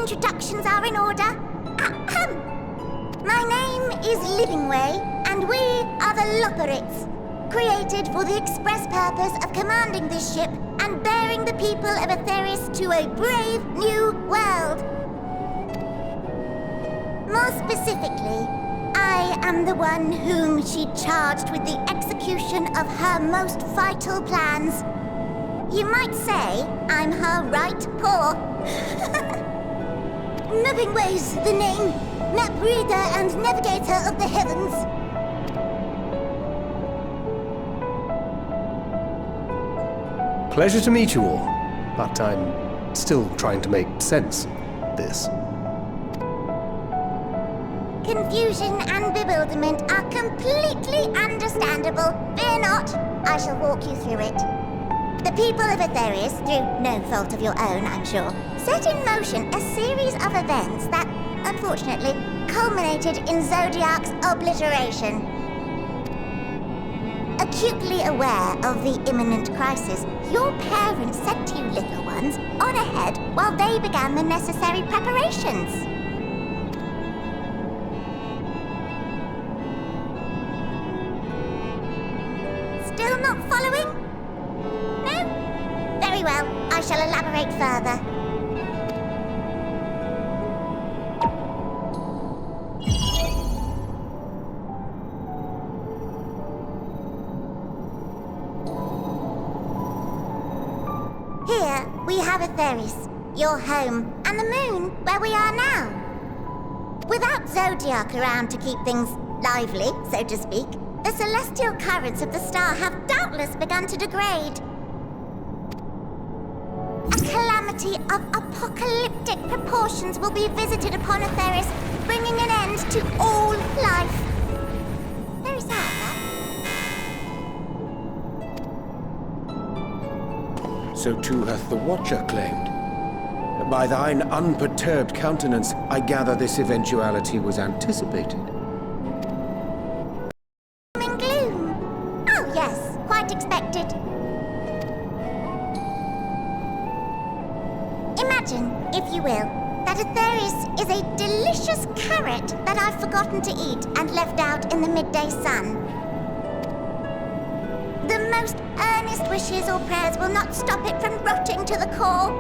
introductions are in order. Ahem. My name is Livingway, and we are the Loperites, created for the express purpose of commanding this ship and bearing the people of Etheris to a brave new world. More specifically, I am the one whom she charged with the execution of her most vital plans. You might say I'm her right paw. Livingway's the name, map reader and navigator of the heavens. Pleasure to meet you all, but I'm still trying to make sense of this. Confusion and bewilderment are completely understandable. Fear not, I shall walk you through it. The people of Etheris, through no fault of your own, I'm sure, set in motion a series of events that, unfortunately, culminated in Zodiac's obliteration. Acutely aware of the imminent crisis, your parents sent you little ones on ahead while they began the necessary preparations. Still not following? No? Very well, I shall elaborate further. Here, we have Etheris, your home, and the moon, where we are now. Without Zodiac around to keep things lively, so to speak, the celestial currents of the star have doubtless begun to degrade. A calamity of apocalyptic proportions will be visited upon Etheris, bringing an end to all life. Very sad, that. So too hath the Watcher claimed. By thine unperturbed countenance, I gather this eventuality was anticipated. In gloom. Oh yes, quite expected. Imagine, if you will, that Etheris is a delicious carrot that I've forgotten to eat and left out in the midday sun. The most earnest wishes or prayers will not stop it from rotting to the core.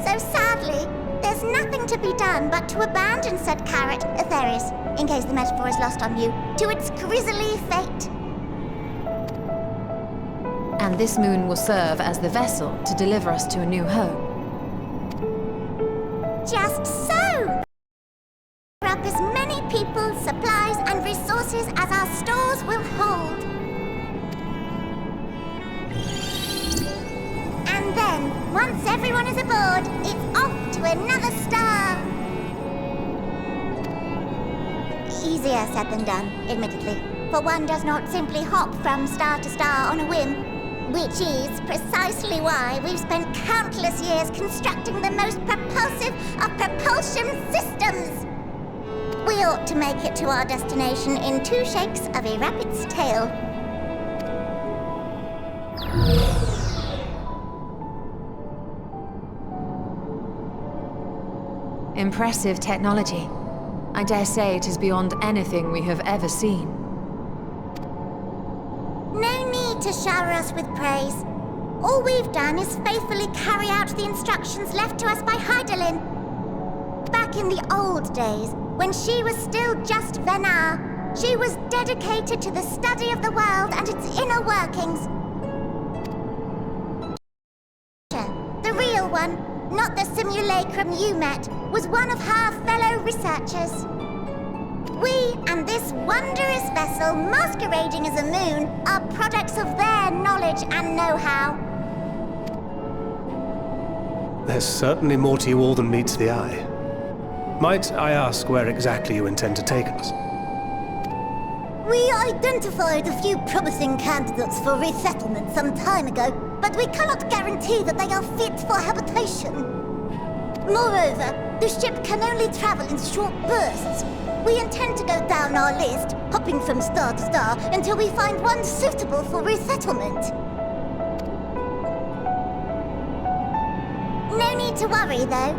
So sadly, there's nothing to be done but to abandon said carrot, Etheris, in case the metaphor is lost on you, to its grisly fate. And this moon will serve as the vessel to deliver us to a new home. Just so! Up as many people, supplies, and resources as our stores will hold. And then, once everyone is aboard, it's off to another star. Easier said than done, admittedly, for one does not simply hop from star to star on a whim. Which is precisely why we've spent countless years constructing the most propulsive of propulsion systems. We ought to make it to our destination in 2 shakes of a rabbit's tail. Impressive technology. I dare say it is beyond anything we have ever seen. No need to shower us with praise. All we've done is faithfully carry out the instructions left to us by Hydaelyn. Back in the old days, when she was still just Venar, she was dedicated to the study of the world and its inner workings. The real one, not the simulacrum you met, was one of her fellow researchers. We and this wondrous vessel masquerading as a moon are products of their knowledge and know-how. There's certainly more to you all than meets the eye. Might I ask where exactly you intend to take us? We identified a few promising candidates for resettlement some time ago, but we cannot guarantee that they are fit for habitation. Moreover, the ship can only travel in short bursts. We intend to go down our list, hopping from star to star, until we find one suitable for resettlement. No need to worry, though.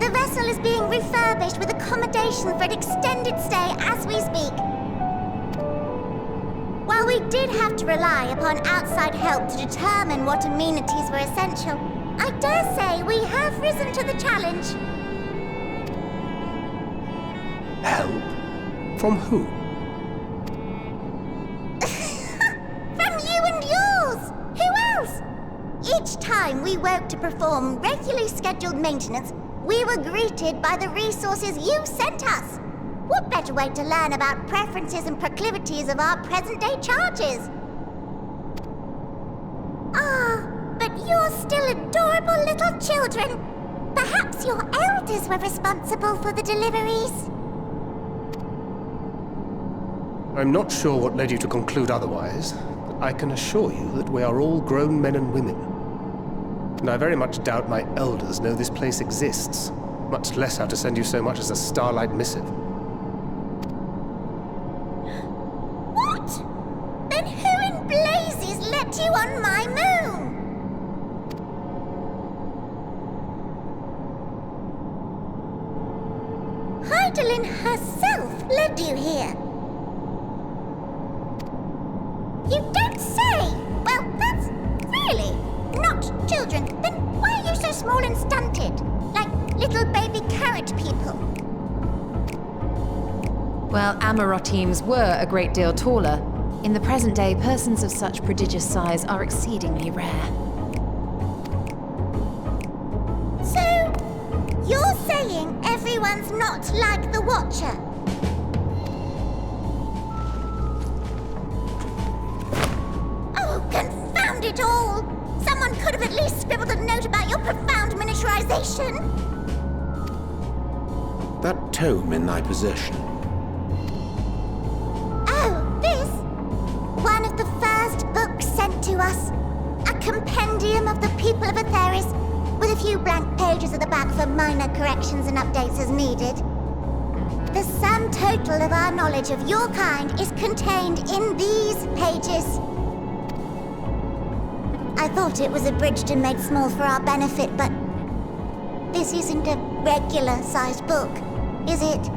The vessel is being refurbished with accommodation for an extended stay as we speak. While we did have to rely upon outside help to determine what amenities were essential, I dare say we have risen to the challenge. Help? From who? From you and yours! Who else? Each time we woke to perform regularly scheduled maintenance, we were greeted by the resources you sent us. What better way to learn about preferences and proclivities of our present-day charges? Ah, but you're still adorable little children. Perhaps your elders were responsible for the deliveries. I'm not sure what led you to conclude otherwise, but I can assure you that we are all grown men and women. And I very much doubt my elders know this place exists, much less how to send you so much as a starlight missive. What? Then who in blazes let you on my moon? Heidelin herself led you here. You don't say! Well, that's really not children. Then why are you so small and stunted? Like little baby carrot people. Well, Amarotims were a great deal taller. In the present day, persons of such prodigious size are exceedingly rare. So, you're saying everyone's not like the Watcher? Oh, confound it all! Someone could have at least scribbled a note about your profound miniaturization. That tome in thy possession. Oh, this? One of the first books sent to us. A compendium of the people of Atheris, with a few blank pages at the back for minor corrections and updates as needed. The sum total of our knowledge of your kind is contained in these pages. I thought it was abridged and made small for our benefit, but this isn't a regular-sized book, is it?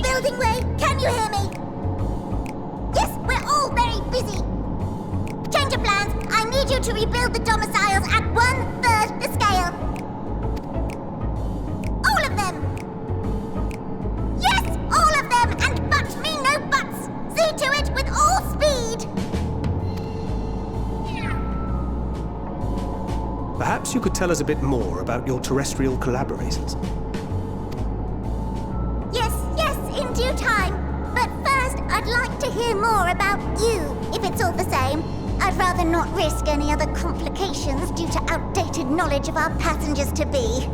Building Way, can you hear me? Yes, we're all very busy. Change of plans. I need you to rebuild the domiciles at 1/3 the scale. All of them. Yes, all of them, and but me no buts. See to it with all speed. Perhaps you could tell us a bit more about your terrestrial collaborators. Yes, in due time. But first, I'd like to hear more about you, if it's all the same. I'd rather not risk any other complications due to outdated knowledge of our passengers-to-be.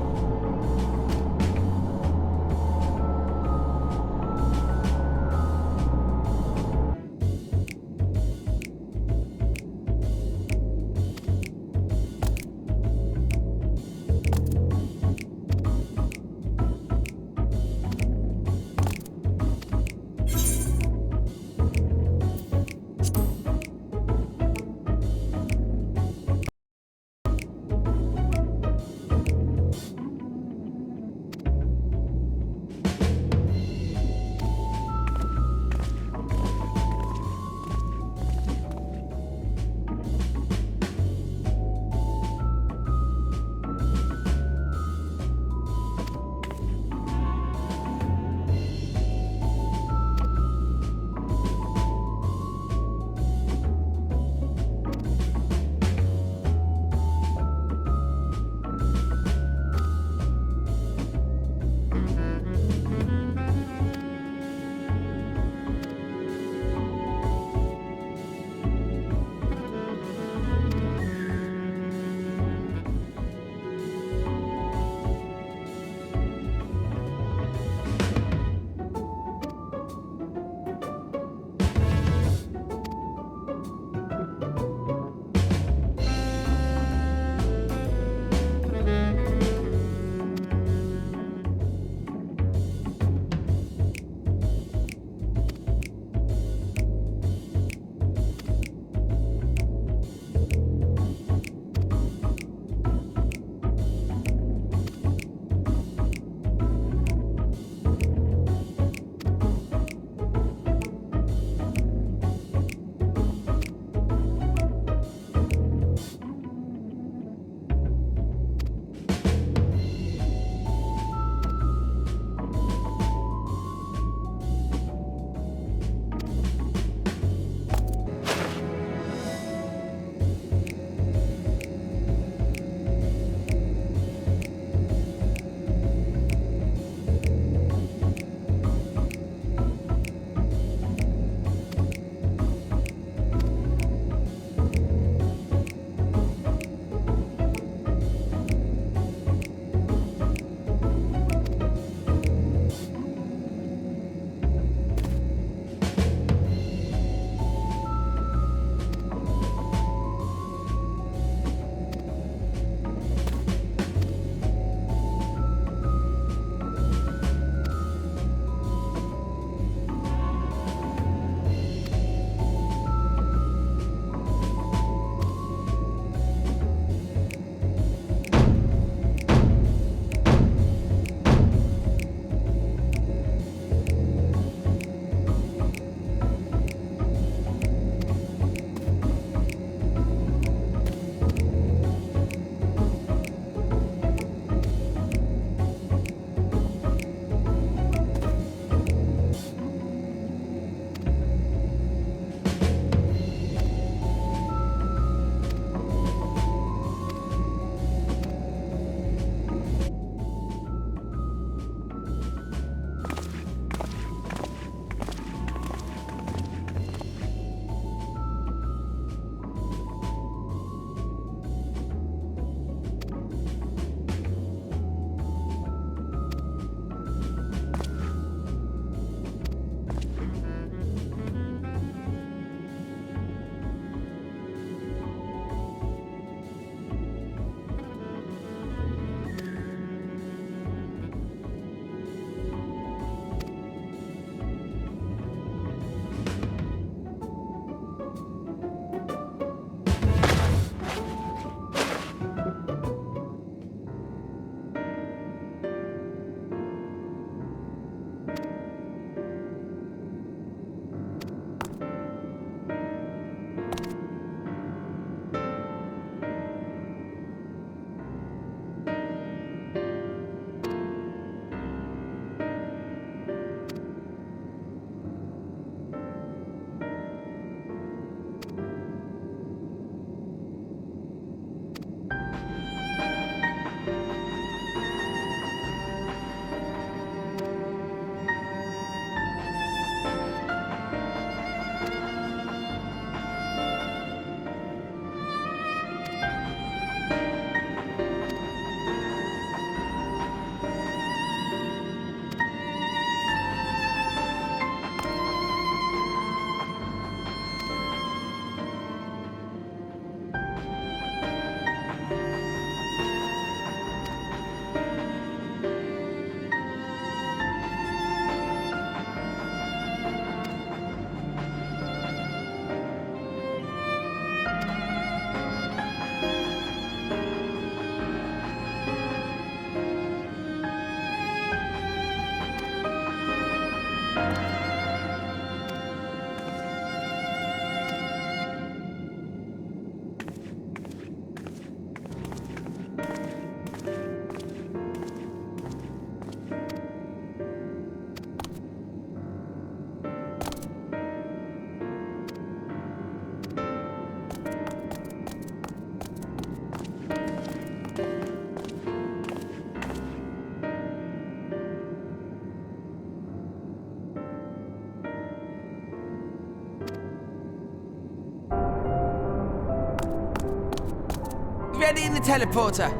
Get in the teleporter!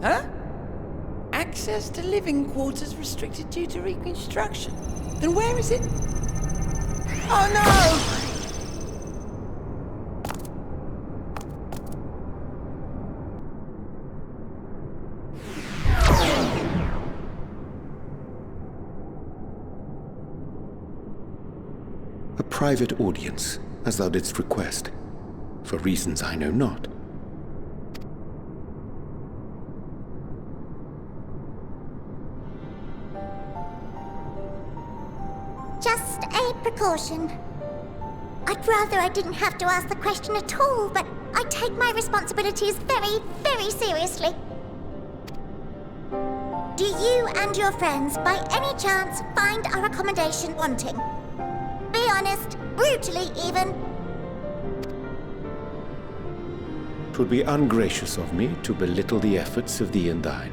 Huh? Access to living quarters restricted due to reconstruction. Then where is it? Oh no! A private audience, as thou didst request, for reasons I know not. Just a precaution. I'd rather I didn't have to ask the question at all, but I take my responsibilities very, very seriously. Do you and your friends, by any chance, find our accommodation wanting? Be honest, brutally even. 'Twould be ungracious of me to belittle the efforts of thee and thine.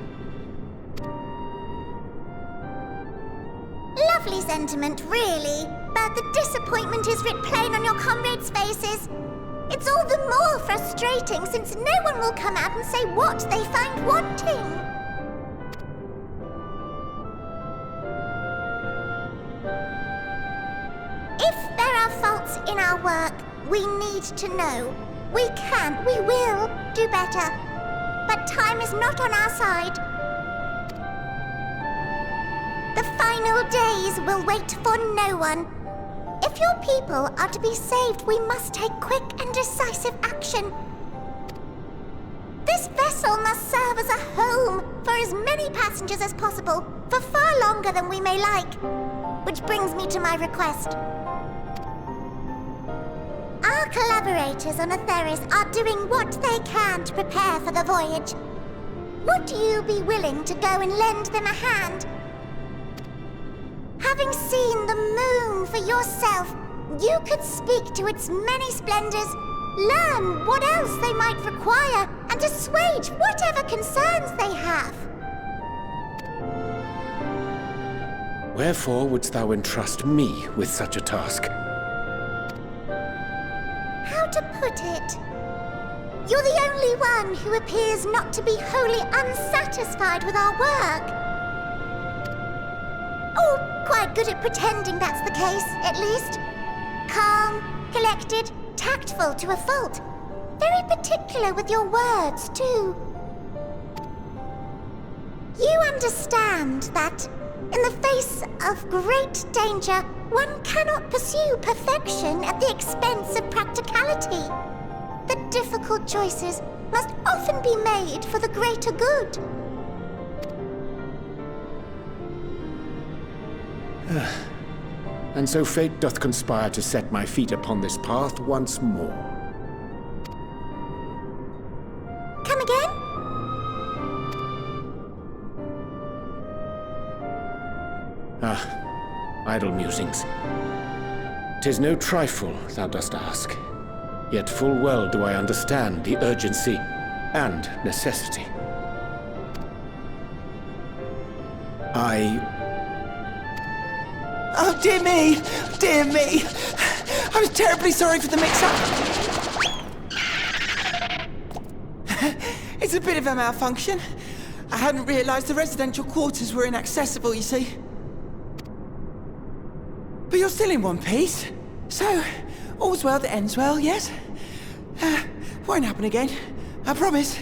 Lovely sentiment, really. But the disappointment is writ plain on your comrades' faces. It's all the more frustrating since no one will come out and say what they find wanting. If there are faults in our work, we need to know. We can, we will do better. But time is not on our side. The final days will wait for no one. If your people are to be saved, we must take quick and decisive action. This vessel must serve as a home for as many passengers as possible, for far longer than we may like. Which brings me to my request. Our collaborators on Atheris are doing what they can to prepare for the voyage. Would you be willing to go and lend them a hand? Having seen the moon for yourself, you could speak to its many splendors, learn what else they might require, and assuage whatever concerns they have. Wherefore wouldst thou entrust me with such a task? How to put it? You're the only one who appears not to be wholly unsatisfied with our work. Oh, quite good at pretending that's the case, at least. Calm, collected, tactful to a fault. Very particular with your words, too. You understand that, in the face of great danger, one cannot pursue perfection at the expense of practicality. The difficult choices must often be made for the greater good. And so fate doth conspire to set my feet upon this path once more. Come again? Idle musings. 'Tis no trifle thou dost ask, yet full well do I understand the urgency and necessity. Oh, dear me! Dear me! I was terribly sorry for the mix-up. It's a bit of a malfunction. I hadn't realized the residential quarters were inaccessible, you see. But you're still in one piece. So, all's well that ends well, yes? Won't happen again. I promise.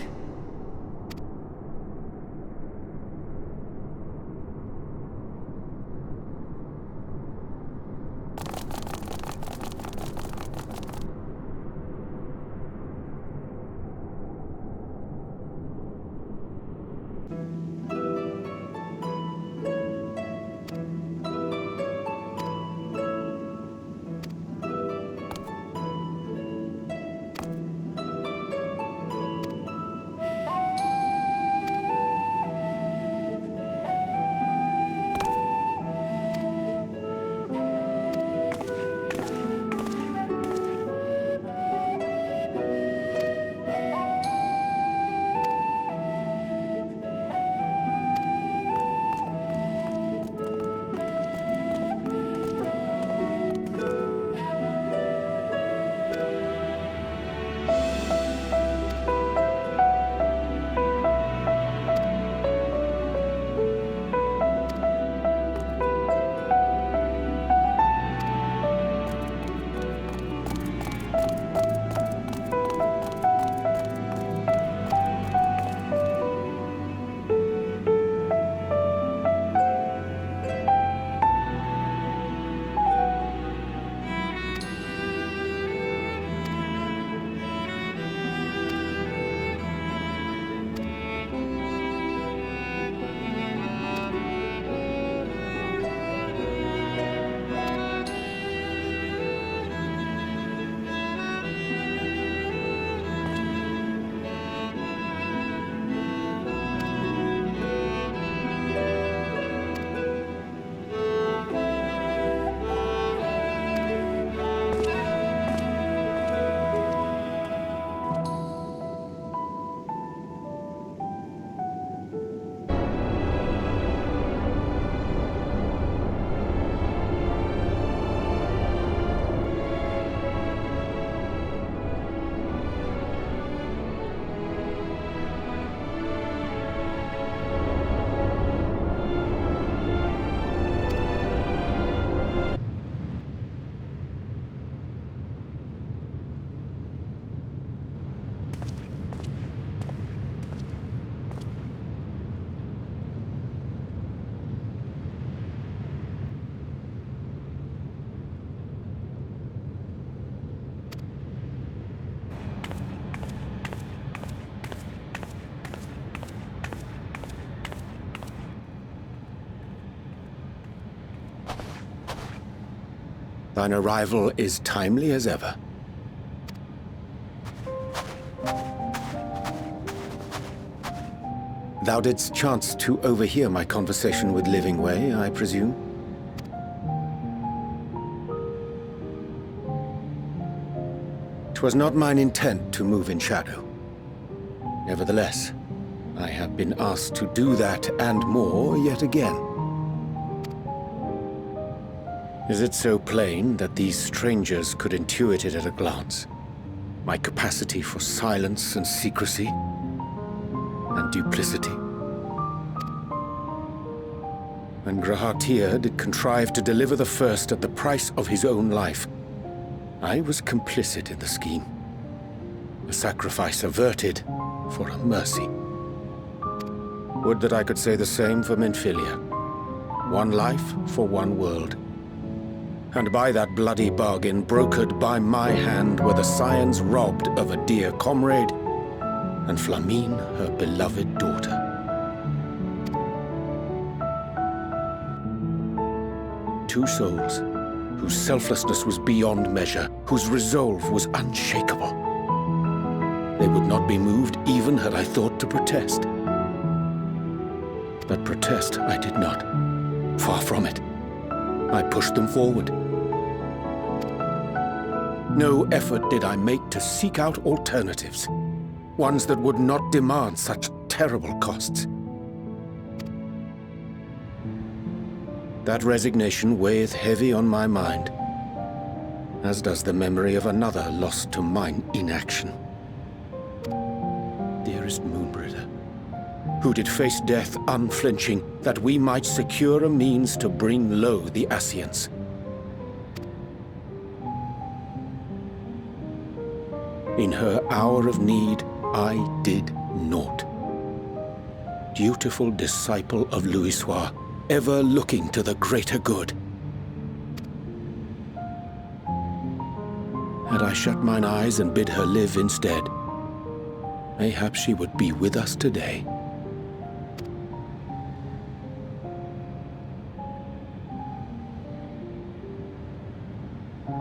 Thine arrival is timely as ever. Thou didst chance to overhear my conversation with Livingway, I presume? 'Twas not mine intent to move in shadow. Nevertheless, I have been asked to do that and more yet again. Is it so plain that these strangers could intuit it at a glance? My capacity for silence and secrecy and duplicity? When Grahatir did contrive to deliver the first at the price of his own life, I was complicit in the scheme. A sacrifice averted for a mercy. Would that I could say the same for Menphilia. One life for one world. And by that bloody bargain brokered by my hand were the scions robbed of a dear comrade, and Flamine her beloved daughter. Two souls, whose selflessness was beyond measure, whose resolve was unshakable. They would not be moved even had I thought to protest. But protest I did not. Far from it. I pushed them forward. No effort did I make to seek out alternatives, ones that would not demand such terrible costs. That resignation weigheth heavy on my mind, as does the memory of another lost to mine inaction. Dearest Moonbringer, who did face death unflinching, that we might secure a means to bring low the Ascians. In her hour of need, I did naught. Dutiful disciple of Louisoix, ever looking to the greater good. Had I shut mine eyes and bid her live instead, mayhap she would be with us today.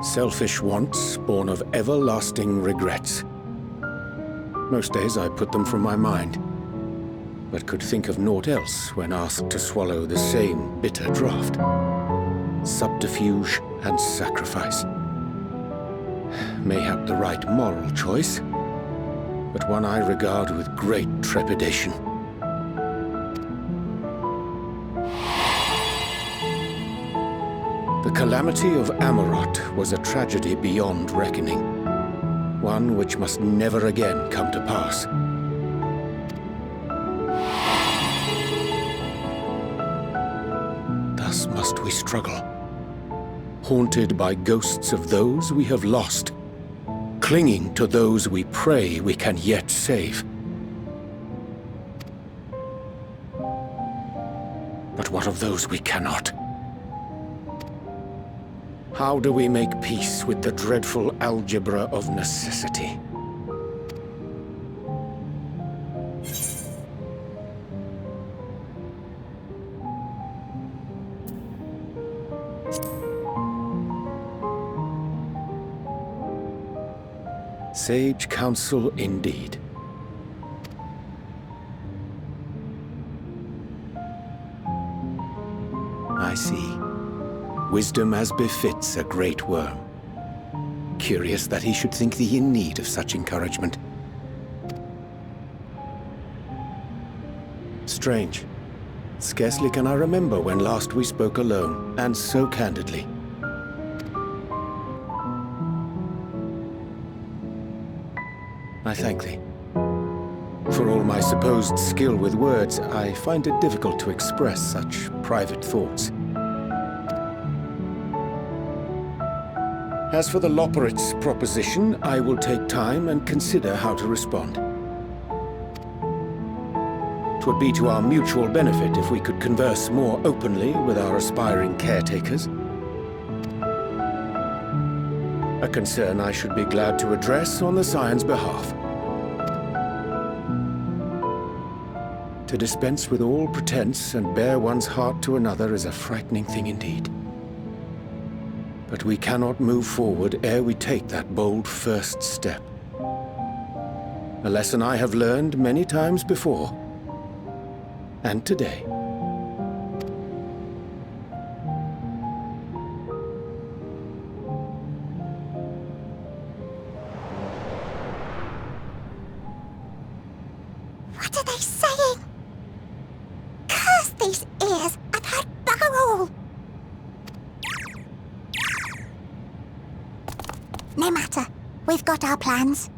Selfish wants born of everlasting regrets. Most days I put them from my mind, but could think of naught else when asked to swallow the same bitter draught. Subterfuge and sacrifice. Mayhap the right moral choice, but one I regard with great trepidation. The calamity of Amarot was a tragedy beyond reckoning, one which must never again come to pass. Thus must we struggle, haunted by ghosts of those we have lost, clinging to those we pray we can yet save. But what of those we cannot? How do we make peace with the dreadful algebra of necessity? Sage counsel indeed. I see. Wisdom as befits a great worm. Curious that he should think thee in need of such encouragement. Strange. Scarcely can I remember when last we spoke alone, and so candidly. I thank thee. For all my supposed skill with words, I find it difficult to express such private thoughts. As for the Loporrit's proposition, I will take time and consider how to respond. 'Twould be to our mutual benefit if we could converse more openly with our aspiring caretakers. A concern I should be glad to address on the Scion's behalf. To dispense with all pretense and bare one's heart to another is a frightening thing indeed. But we cannot move forward ere we take that bold first step. A lesson I have learned many times before. And today. What are they saying? Curse these ears and I'd bugger all! No matter. We've got our plans.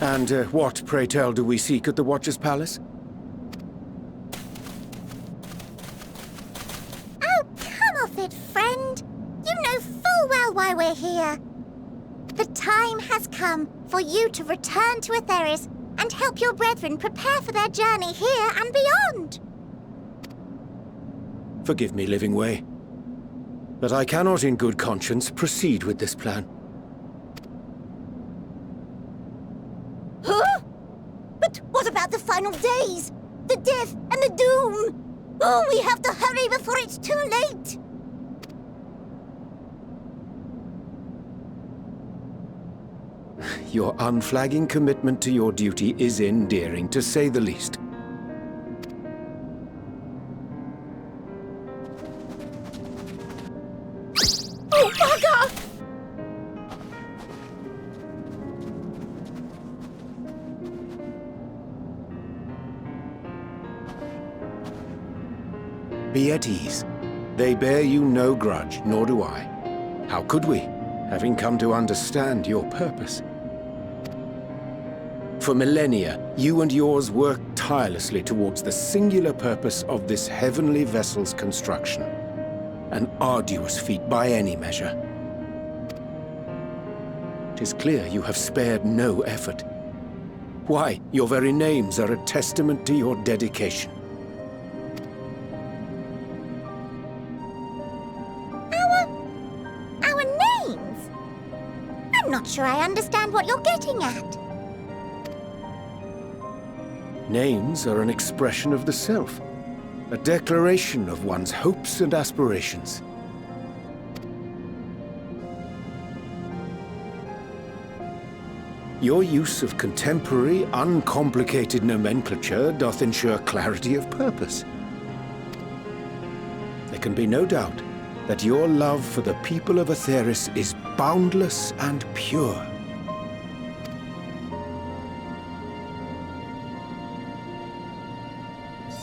And what, pray tell, do we seek at the Watcher's Palace? Oh, come off it, friend. You know full well why we're here. The time has come for you to return to Aetheris and help your brethren prepare for their journey here and beyond. Forgive me, Living Way, but I cannot in good conscience proceed with this plan. Huh? But what about the final days? The death and the doom? Oh, we have to hurry before it's too late! Your unflagging commitment to your duty is endearing, to say the least. Oh, bugger! Be at ease. They bear you no grudge, nor do I. How could we, having come to understand your purpose? For millennia, you and yours worked tirelessly towards the singular purpose of this heavenly vessel's construction. An arduous feat by any measure. 'Tis clear you have spared no effort. Why, your very names are a testament to your dedication. Our names? I'm not sure I understand what you're getting at. Names are an expression of the self, a declaration of one's hopes and aspirations. Your use of contemporary, uncomplicated nomenclature doth ensure clarity of purpose. There can be no doubt that your love for the people of Aetheris is boundless and pure.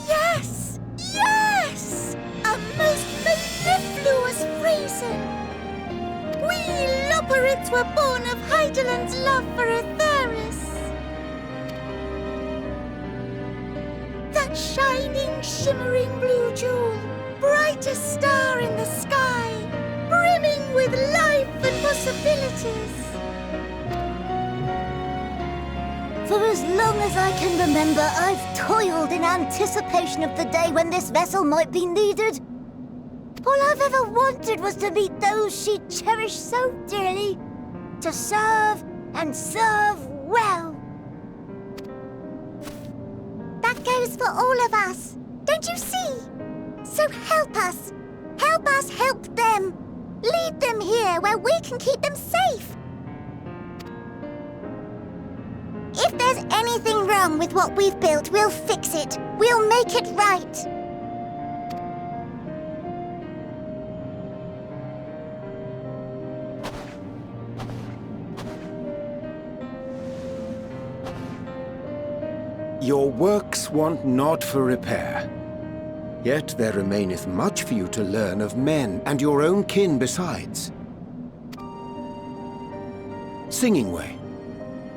Yes! Yes! A most mellifluous reason! We Loperids were born of Heideland's love for Aetheris. That shining, shimmering blue jewel, brightest star in the sky, brimming with life and possibilities. For as long as I can remember, I've toiled in anticipation of the day when this vessel might be needed. All I've ever wanted was to meet those she cherished so dearly, to serve and serve well. That goes for all of us, don't you see? So help us help them. Lead them here where we can keep them safe. If there's anything wrong with what we've built, we'll fix it. We'll make it right. Your works want not for repair. Yet there remaineth much for you to learn of men, and your own kin besides. Singing Way,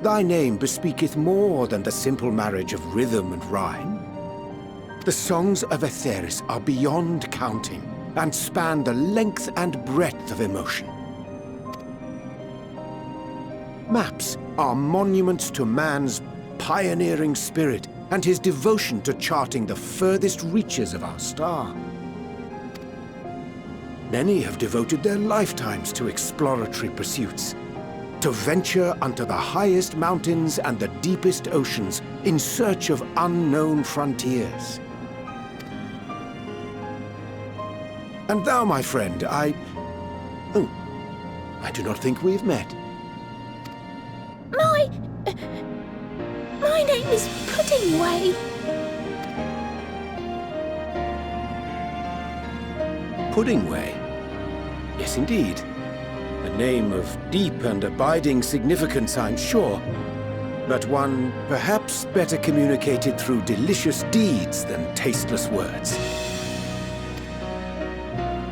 thy name bespeaketh more than the simple marriage of rhythm and rhyme. The songs of Aetheris are beyond counting, and span the length and breadth of emotion. Maps are monuments to man's pioneering spirit and his devotion to charting the furthest reaches of our star. Many have devoted their lifetimes to exploratory pursuits, to venture unto the highest mountains and the deepest oceans in search of unknown frontiers. And thou, my friend, I do not think we've met. My name is Puddingway. Puddingway? Yes, indeed. A name of deep and abiding significance, I'm sure, but one perhaps better communicated through delicious deeds than tasteless words.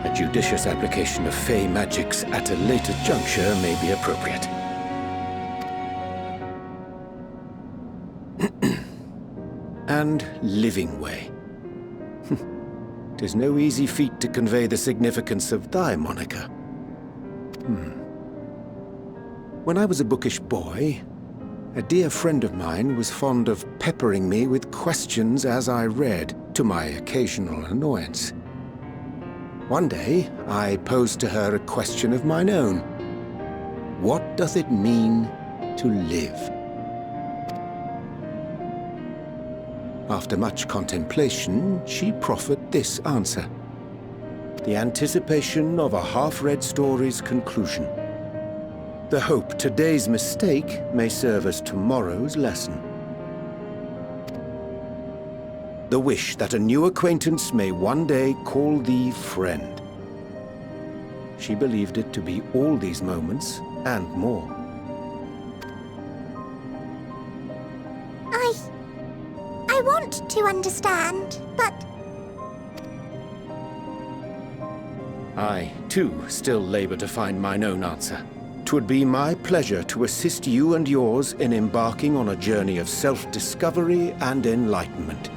A judicious application of fey magics at a later juncture may be appropriate. and living way. 'Tis no easy feat to convey the significance of thy moniker. When I was a bookish boy, a dear friend of mine was fond of peppering me with questions as I read, to my occasional annoyance. One day, I posed to her a question of mine own. What does it mean to live? After much contemplation, she proffered this answer. The anticipation of a half-read story's conclusion. The hope today's mistake may serve as tomorrow's lesson. The wish that a new acquaintance may one day call thee friend. She believed it to be all these moments and more. I want to understand, but... I, too, still labor to find mine own answer. 'Twould be my pleasure to assist you and yours in embarking on a journey of self-discovery and enlightenment.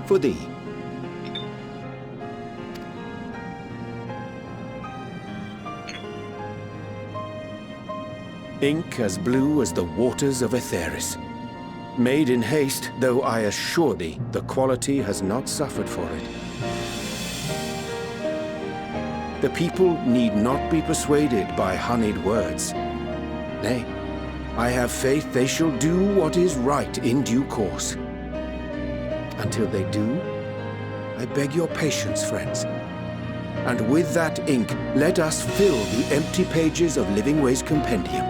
For thee. Ink as blue as the waters of Aetheris. Made in haste, though I assure thee, the quality has not suffered for it. The people need not be persuaded by honeyed words. Nay, I have faith they shall do what is right in due course. Until they do, I beg your patience, friends. And with that ink, let us fill the empty pages of Living Way's compendium.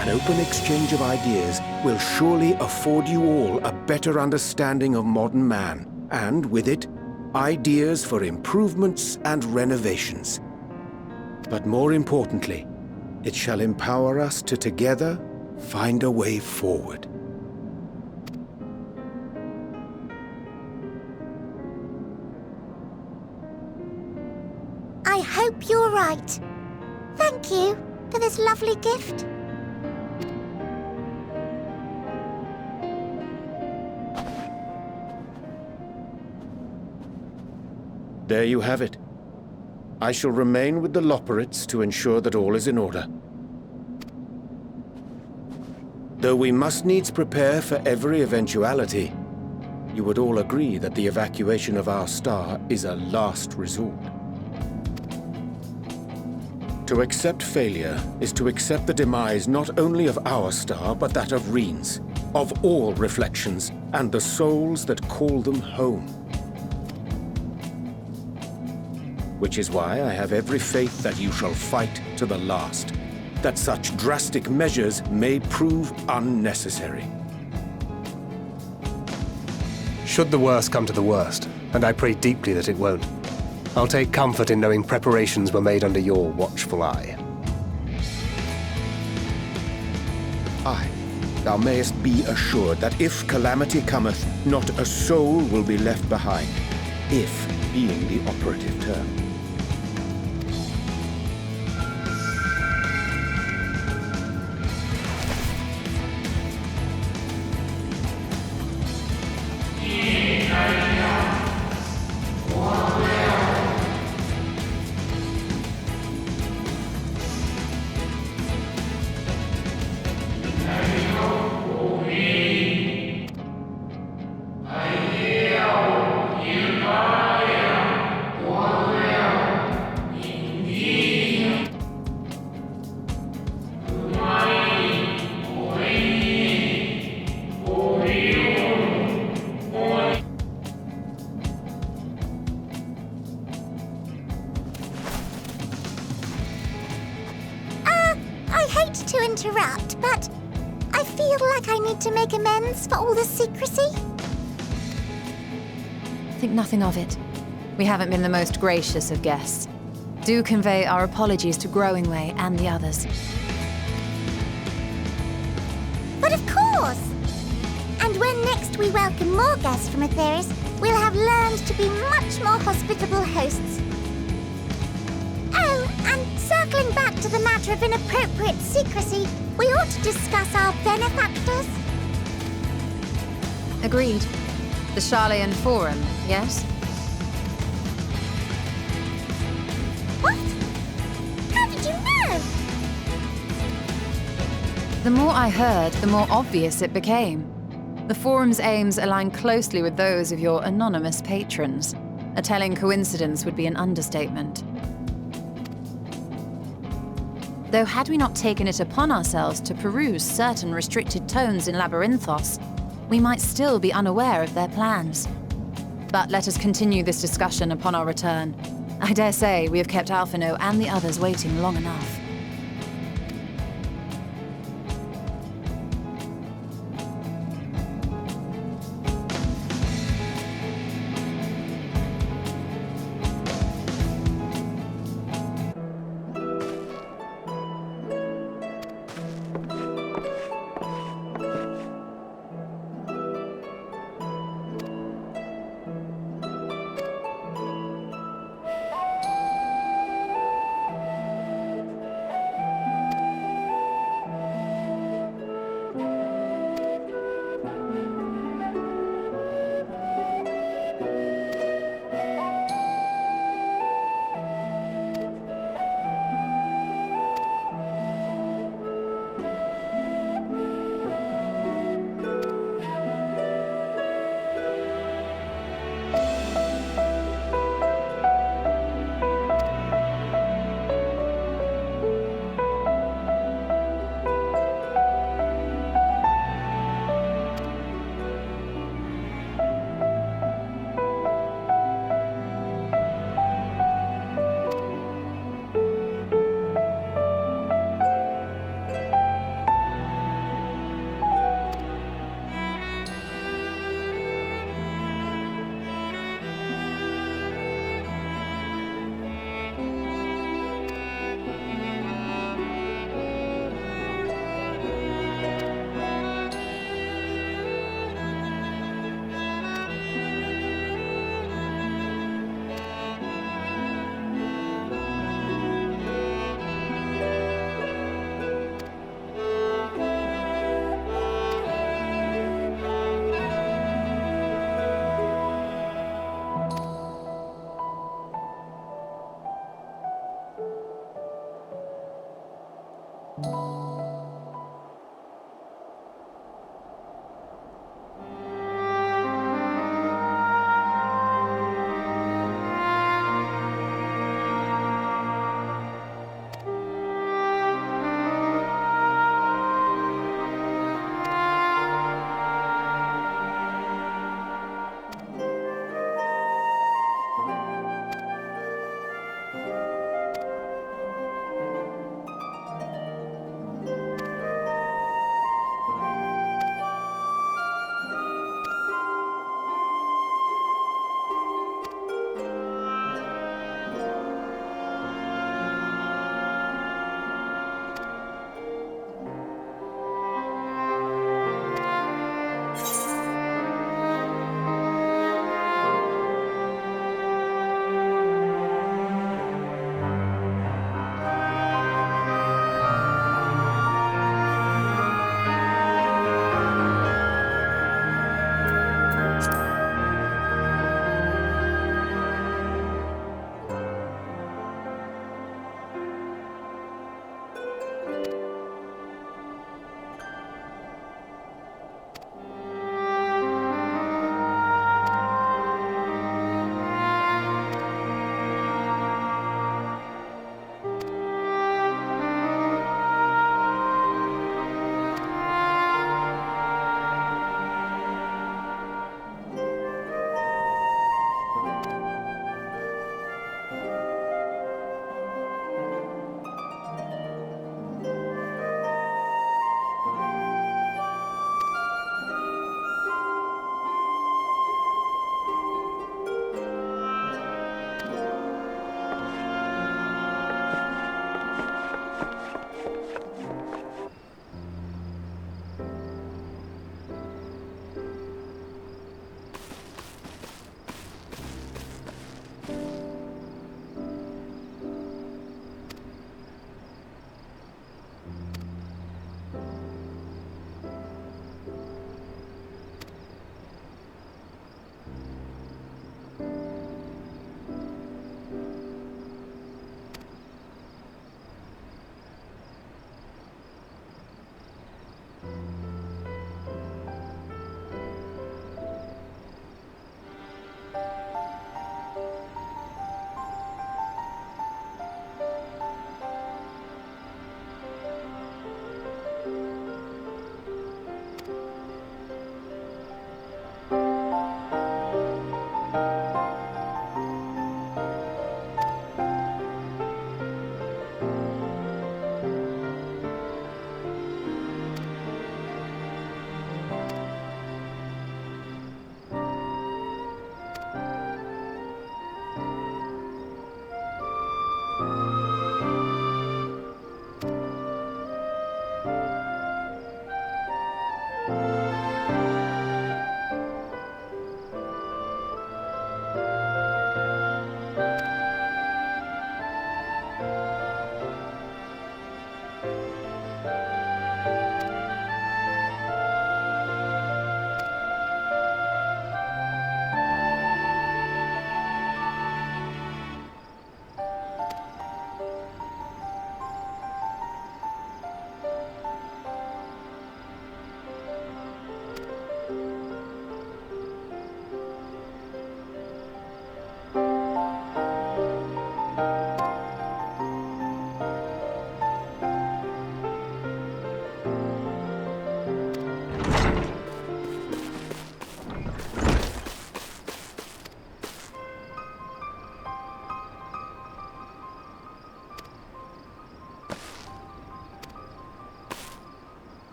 An open exchange of ideas will surely afford you all a better understanding of modern man, and with it, ideas for improvements and renovations. But more importantly, it shall empower us to together find a way forward. I hope you're right. Thank you for this lovely gift. There you have it. I shall remain with the Loporrits to ensure that all is in order. Though we must needs prepare for every eventuality, you would all agree that the evacuation of our star is a last resort. To accept failure is to accept the demise not only of our star, but that of Reen's, of all reflections, and the souls that call them home. Which is why I have every faith that you shall fight to the last, that such drastic measures may prove unnecessary. Should the worst come to the worst, and I pray deeply that it won't, I'll take comfort in knowing preparations were made under your watchful eye. Aye, thou mayest be assured that if calamity cometh, not a soul will be left behind, if being the operative term. To interrupt, but I feel like I need to make amends for all the secrecy. Think nothing of it. We haven't been the most gracious of guests. Do convey our apologies to Growing Way and the others. But of course! And when next we welcome more guests from Aetheris, we'll have learned to be much more hospitable hosts. Oh, and circling back to the matter of inappropriate secrecy, we ought to discuss our benefactors. Agreed. The Charlayan Forum, yes? What? How did you know? The more I heard, the more obvious it became. The Forum's aims align closely with those of your anonymous patrons. A telling coincidence would be an understatement. Though had we not taken it upon ourselves to peruse certain restricted tones in Labyrinthos, we might still be unaware of their plans. But let us continue this discussion upon our return. I dare say we have kept Alphino and the others waiting long enough.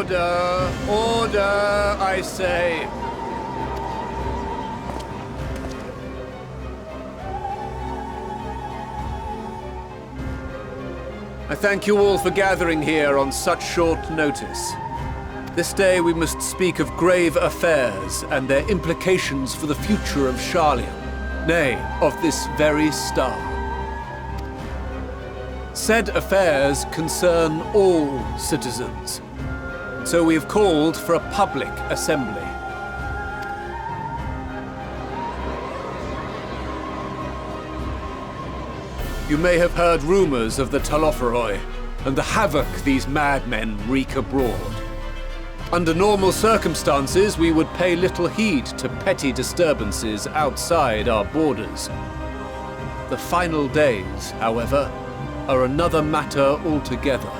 Order! Order, I say! I thank you all for gathering here on such short notice. This day we must speak of grave affairs and their implications for the future of Sharlayan, nay, of this very star. Said affairs concern all citizens, so we have called for a public assembly. You may have heard rumors of the Telophoroi and the havoc these madmen wreak abroad. Under normal circumstances, we would pay little heed to petty disturbances outside our borders. The final days, however, are another matter altogether.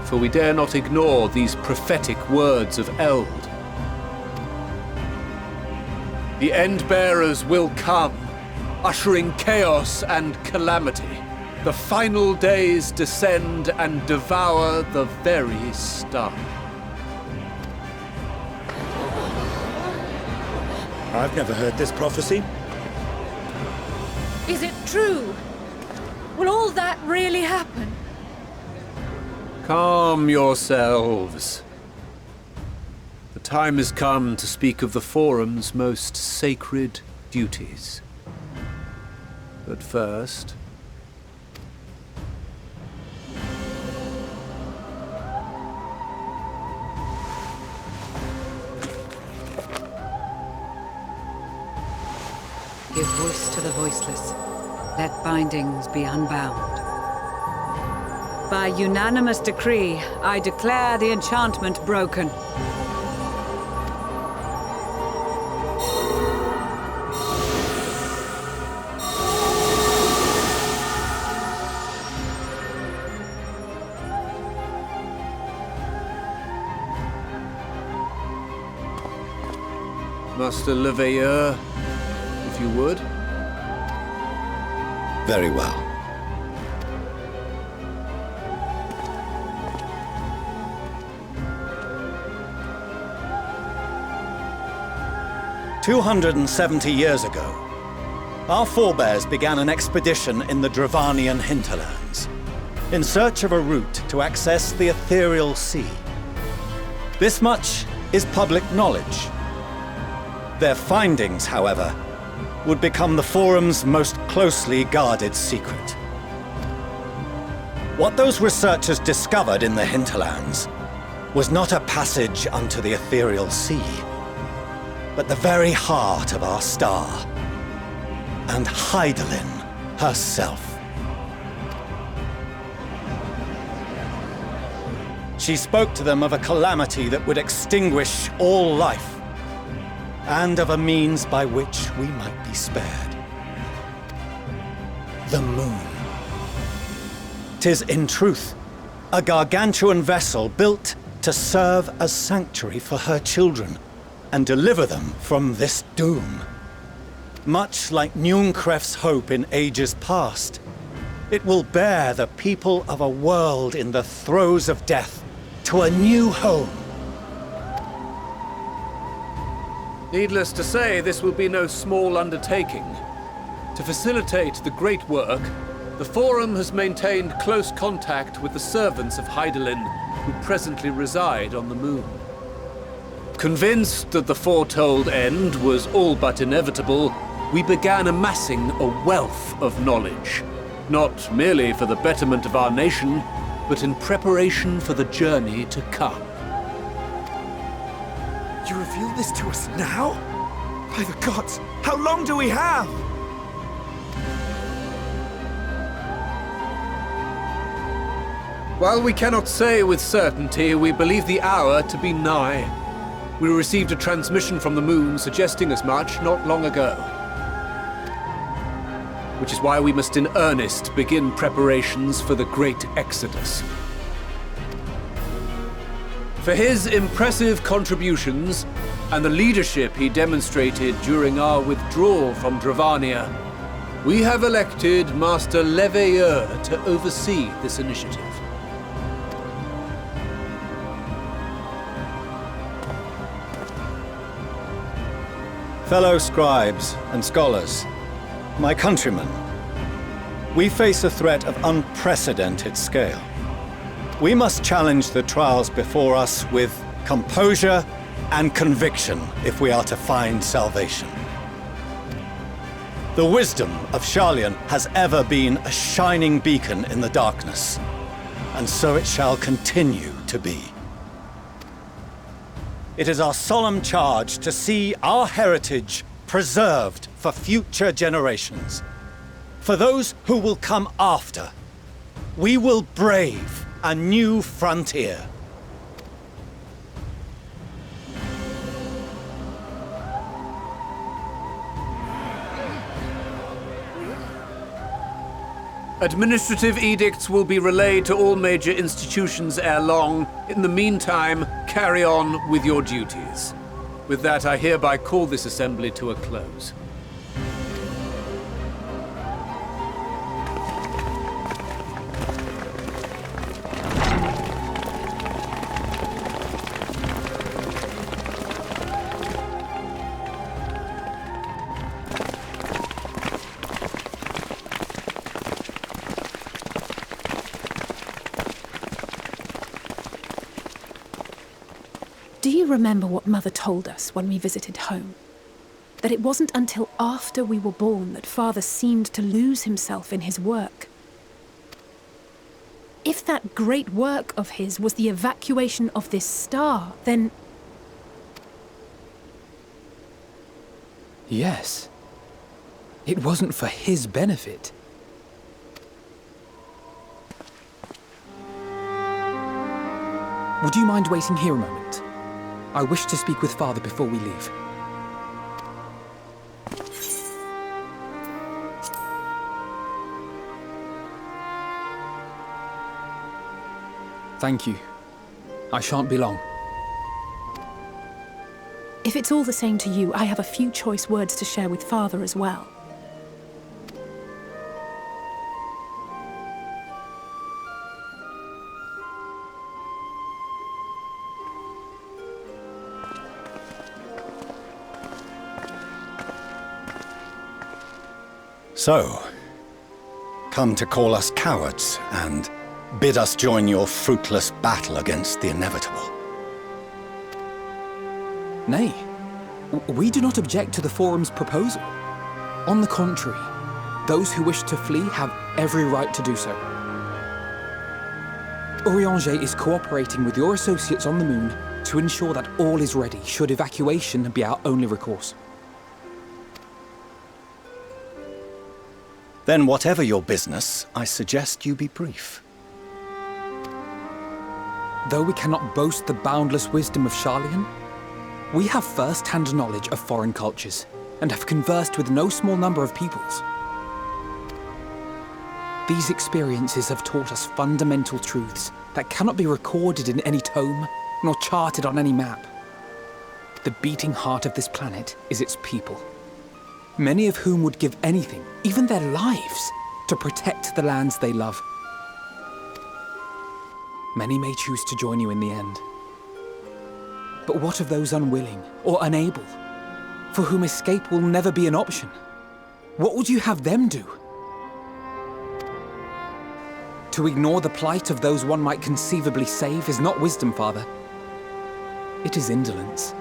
For we dare not ignore these prophetic words of Eld. The Endbearers will come, ushering chaos and calamity. The final days descend and devour the very star. I've never heard this prophecy. Is it true? Will all that really happen? Calm yourselves. The time has come to speak of the Forum's most sacred duties. But first... Give voice to the voiceless. Let bindings be unbound. By unanimous decree, I declare the enchantment broken. Master Leveilleur, if you would. Very well. "270 years ago, our forebears began an expedition in the Dravanian hinterlands, in search of a route to access the ethereal sea. This much is public knowledge. Their findings, however, would become the Forum's most closely guarded secret. What those researchers discovered in the hinterlands was not a passage unto the ethereal sea, but the very heart of our star, and Hydaelyn herself. She spoke to them of a calamity that would extinguish all life, and of a means by which we might be spared. The moon. 'Tis in truth a gargantuan vessel built to serve as sanctuary for her children and deliver them from this doom. Much like Nunkref's hope in ages past, it will bear the people of a world in the throes of death to a new home. Needless to say, this will be no small undertaking. To facilitate the great work, the Forum has maintained close contact with the servants of Hydaelyn, who presently reside on the moon. Convinced that the foretold end was all but inevitable, we began amassing a wealth of knowledge, not merely for the betterment of our nation, but in preparation for the journey to come. You reveal this to us now? By the gods, how long do we have? While we cannot say with certainty, we believe the hour to be nigh. We received a transmission from the moon suggesting as much not long ago. Which is why we must in earnest begin preparations for the great exodus. For his impressive contributions and the leadership he demonstrated during our withdrawal from Dravania, we have elected Master Leveilleur to oversee this initiative. Fellow scribes and scholars, my countrymen, we face a threat of unprecedented scale. We must challenge the trials before us with composure and conviction if we are to find salvation. The wisdom of Sharlayan has ever been a shining beacon in the darkness, and so it shall continue to be. It is our solemn charge to see our heritage preserved for future generations. For those who will come after, we will brave a new frontier. Administrative edicts will be relayed to all major institutions ere long. In the meantime, carry on with your duties. With that, I hereby call this assembly to a close. Do you remember what Mother told us when we visited home? That it wasn't until after we were born that Father seemed to lose himself in his work. If that great work of his was the evacuation of this star, then... Yes. It wasn't for his benefit. Would you mind waiting here a moment? I wish to speak with Father before we leave. Thank you. I shan't be long. If it's all the same to you, I have a few choice words to share with Father as well. So, come to call us cowards and bid us join your fruitless battle against the inevitable. Nay, we do not object to the Forum's proposal. On the contrary, those who wish to flee have every right to do so. Urianger is cooperating with your associates on the Moon to ensure that all is ready should evacuation be our only recourse. Then whatever your business, I suggest you be brief. Though we cannot boast the boundless wisdom of Sharlayan, we have first-hand knowledge of foreign cultures and have conversed with no small number of peoples. These experiences have taught us fundamental truths that cannot be recorded in any tome nor charted on any map. The beating heart of this planet is its people, many of whom would give anything, even their lives, to protect the lands they love. Many may choose to join you in the end. But what of those unwilling or unable, for whom escape will never be an option? What would you have them do? To ignore the plight of those one might conceivably save is not wisdom, Father. It is indolence.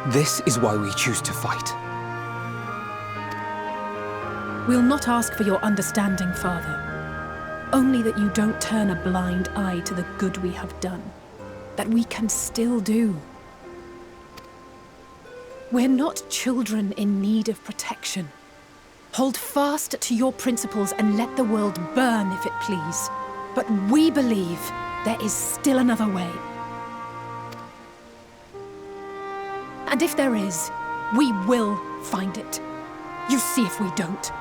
This is why we choose to fight. We'll not ask for your understanding, Father. Only that you don't turn a blind eye to the good we have done. That we can still do. We're not children in need of protection. Hold fast to your principles and let the world burn if it please. But we believe there is still another way. And if there is, we will find it. You see if we don't.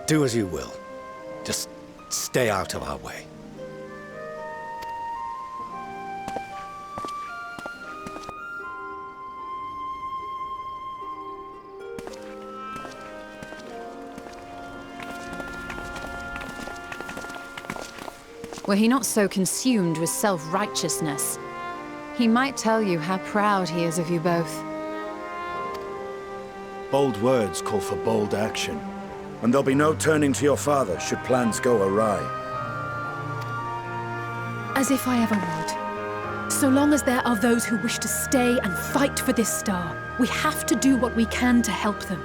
Do as you will. Just stay out of our way. Were he not so consumed with self-righteousness, he might tell you how proud he is of you both. Bold words call for bold action. And there'll be no turning to your father should plans go awry. As if I ever would. So long as there are those who wish to stay and fight for this star, we have to do what we can to help them.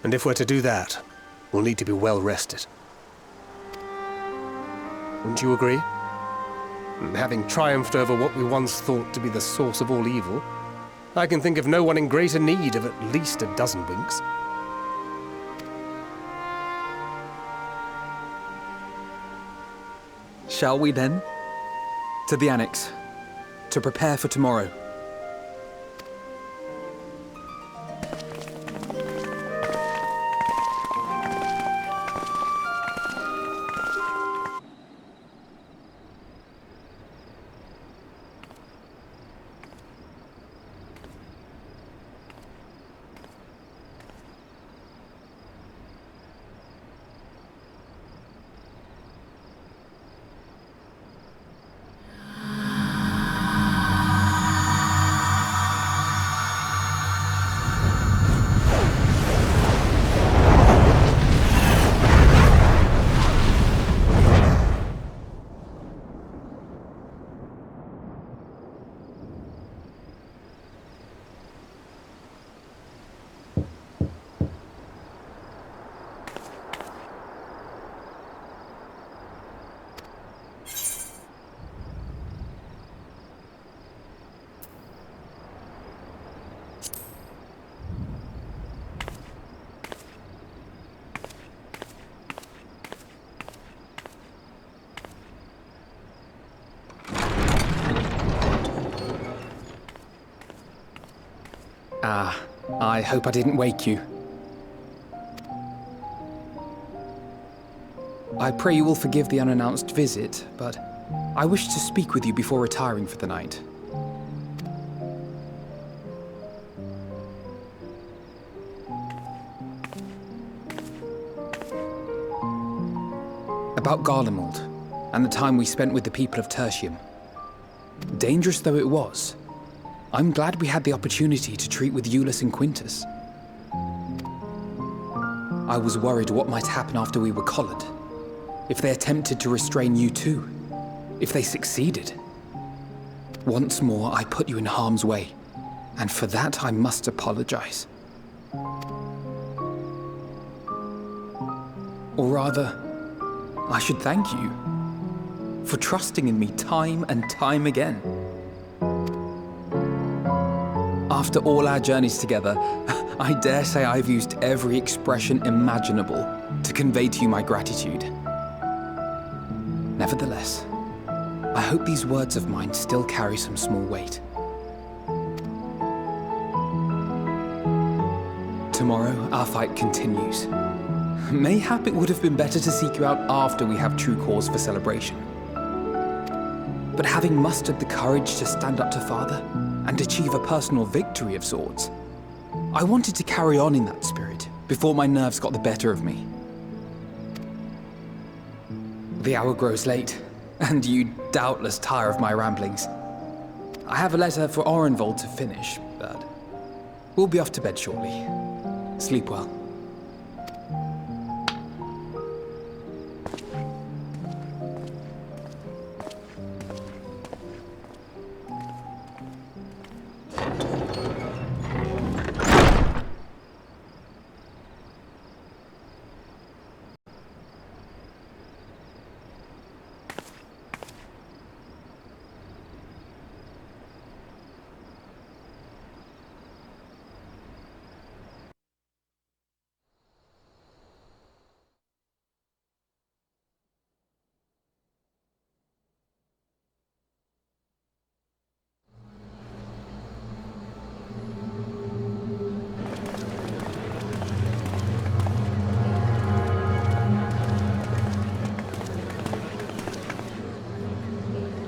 And if we're to do that, we'll need to be well rested. Wouldn't you agree? And having triumphed over what we once thought to be the source of all evil, I can think of no one in greater need of at least a dozen winks. Shall we then? To the Annex, to prepare for tomorrow. I hope I didn't wake you. I pray you will forgive the unannounced visit, but I wish to speak with you before retiring for the night. About Garlemald, and the time we spent with the people of Tertium. Dangerous though it was, I'm glad we had the opportunity to treat with Eulus and Quintus. I was worried what might happen after we were collared. If they attempted to restrain you too. If they succeeded. Once more, I put you in harm's way. And for that, I must apologize. Or rather, I should thank you for trusting in me time and time again. After all our journeys together, I dare say I've used every expression imaginable to convey to you my gratitude. Nevertheless, I hope these words of mine still carry some small weight. Tomorrow, our fight continues. Mayhap it would have been better to seek you out after we have true cause for celebration. But having mustered the courage to stand up to Father and achieve a personal victory of sorts, I wanted to carry on in that spirit before my nerves got the better of me. The hour grows late, and you doubtless tire of my ramblings. I have a letter for Orenvold to finish, but we'll be off to bed shortly. Sleep well.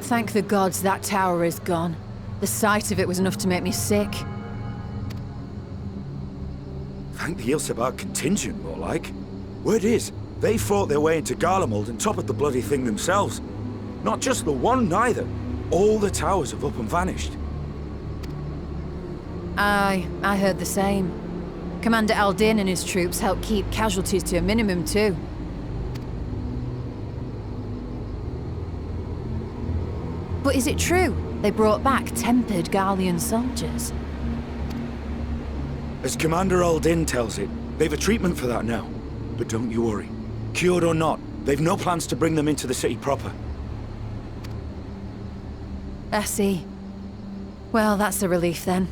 Thank the gods that tower is gone. The sight of it was enough to make me sick. Thank the Ilsebar contingent, more like. Word is, they fought their way into Garlemald and toppled the bloody thing themselves. Not just the one, neither. All the towers have up and vanished. Aye, I heard the same. Commander Aldin and his troops helped keep casualties to a minimum, too. But is it true they brought back tempered Garlean soldiers? As Commander Aldin tells it, they've a treatment for that now. But don't you worry. Cured or not, they've no plans to bring them into the city proper. I see. Well, that's a relief then.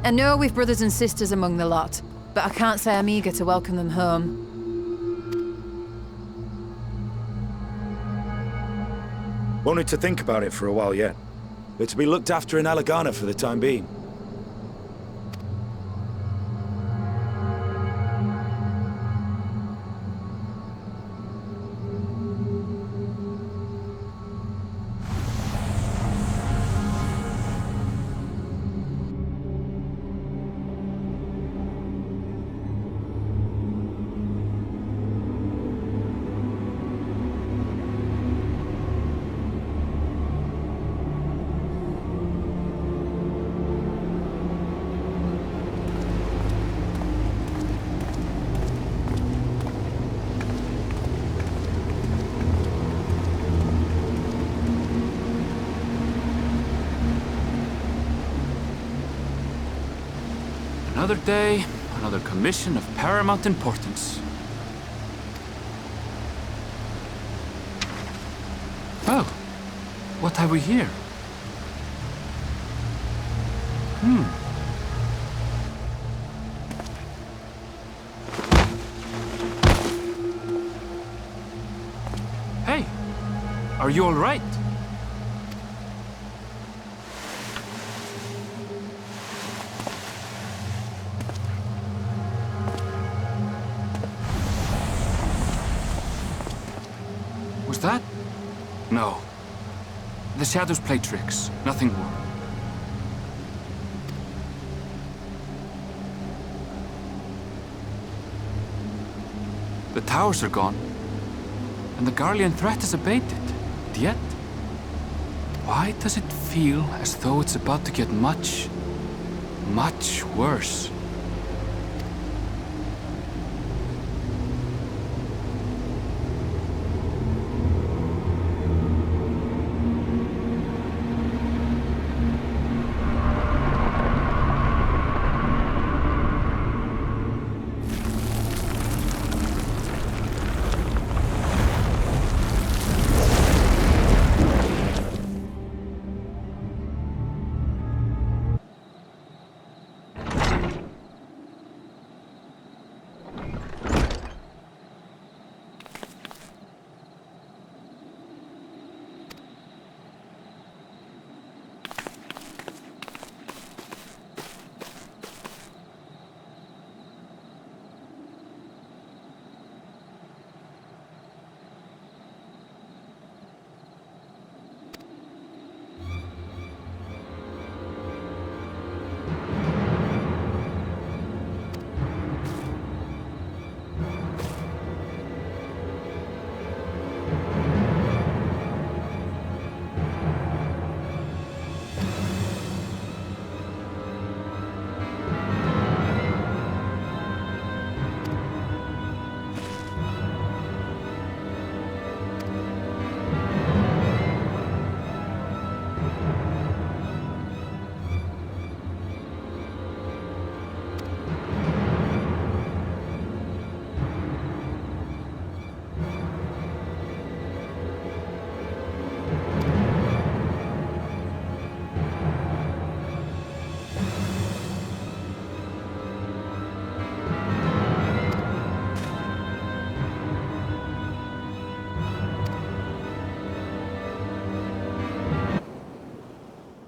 I know we've brothers and sisters among the lot, but I can't say I'm eager to welcome them home. Wanted to think about it for a while yet. They're to be looked after in Alagana for the time being. Another day, another commission of paramount importance. Oh, what have we here? Hey, are you all right? Was that? No. The shadows play tricks, nothing more. The towers are gone, and the Garlean threat is abated. Yet, why does it feel as though it's about to get much, much worse?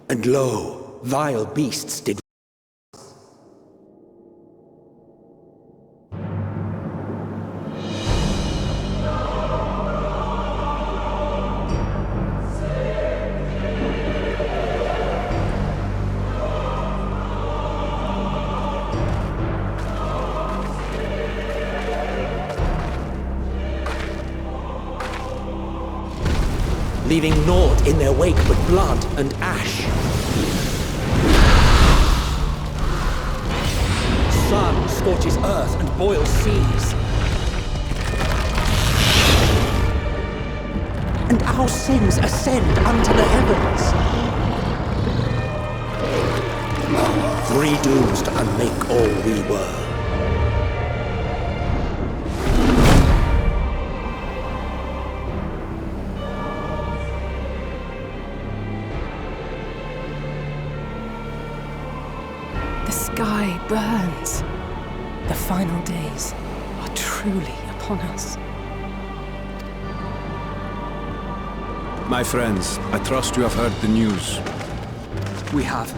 And lo, vile beasts did leaving naught in their wake but blood and ash. Sun scorches earth and boils seas. And our sins ascend unto the heavens. Three dooms to unmake all we were. The sky burns. The final days are truly upon us. My friends, I trust you have heard the news. We have.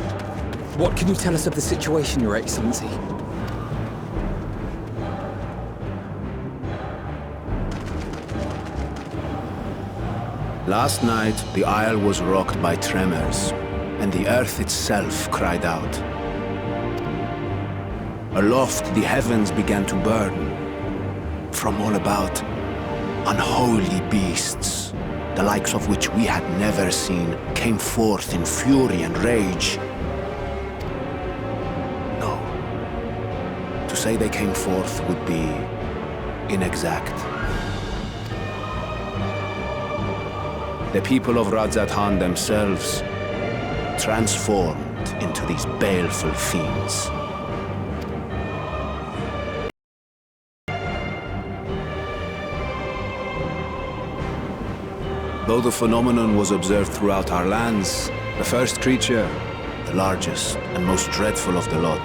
What can you tell us of the situation, Your Excellency? Last night, the Isle was rocked by tremors, and the earth itself cried out. Aloft, the heavens began to burn. From all about, unholy beasts, the likes of which we had never seen, came forth in fury and rage. No. To say they came forth would be inexact. The people of Radzat-Han themselves transformed into these baleful fiends. Though the phenomenon was observed throughout our lands, the first creature, the largest and most dreadful of the lot,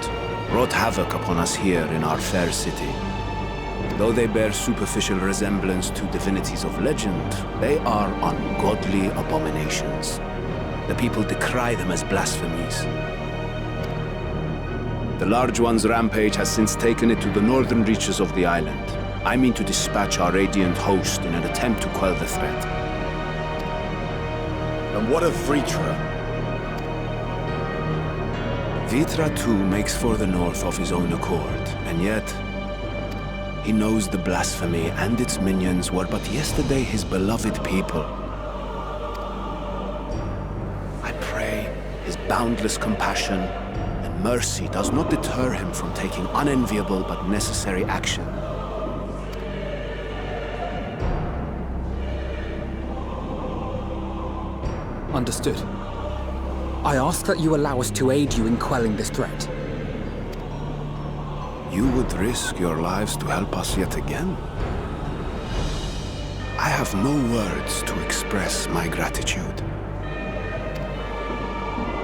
wrought havoc upon us here in our fair city. Though they bear superficial resemblance to divinities of legend, they are ungodly abominations. The people decry them as blasphemies. The Large One's rampage has since taken it to the northern reaches of the island. I mean to dispatch our radiant host in an attempt to quell the threat. And what of Vritra? Vritra too makes for the north of his own accord, and yet he knows the blasphemy and its minions were but yesterday his beloved people. I pray his boundless compassion and mercy does not deter him from taking unenviable but necessary action. Understood. I ask that you allow us to aid you in quelling this threat. You would risk your lives to help us yet again? I have no words to express my gratitude.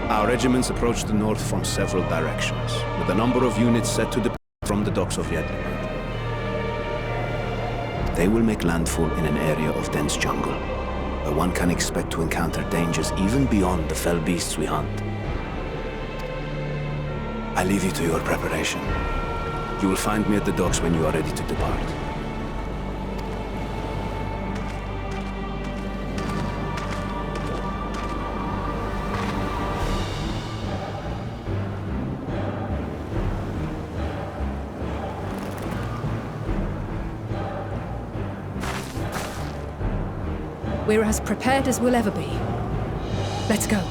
Our regiments approach the north from several directions, with a number of units set to depart from the docks of Yedlibad. They will make landfall in an area of dense jungle, where one can expect to encounter dangers even beyond the fell beasts we hunt. I leave you to your preparation. You will find me at the docks when you are ready to depart. We're as prepared as we'll ever be. Let's go.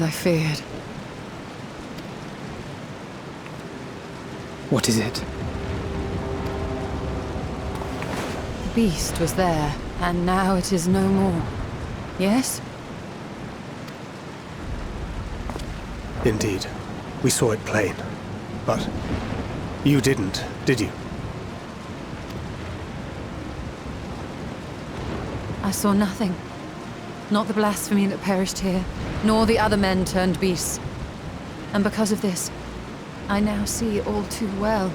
as I feared. What is it? The beast was there, and now it is no more. Yes? Indeed. We saw it plain. But you didn't, did you? I saw nothing. Not the blasphemy that perished here, nor the other men turned beasts. And because of this, I now see all too well.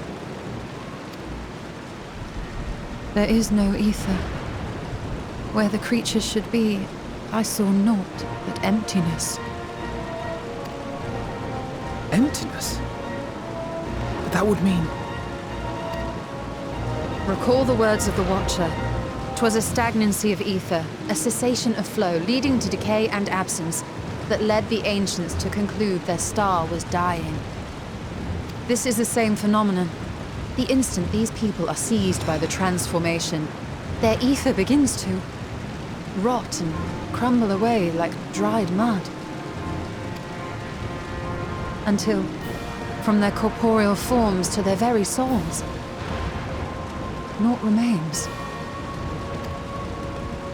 There is no ether. Where the creatures should be, I saw naught but emptiness. Emptiness? But that would mean... Recall the words of the Watcher. 'Twas a stagnancy of ether, a cessation of flow, leading to decay and absence, that led the ancients to conclude their star was dying. This is the same phenomenon. The instant these people are seized by the transformation, their ether begins to rot and crumble away like dried mud. Until, from their corporeal forms to their very souls, naught remains.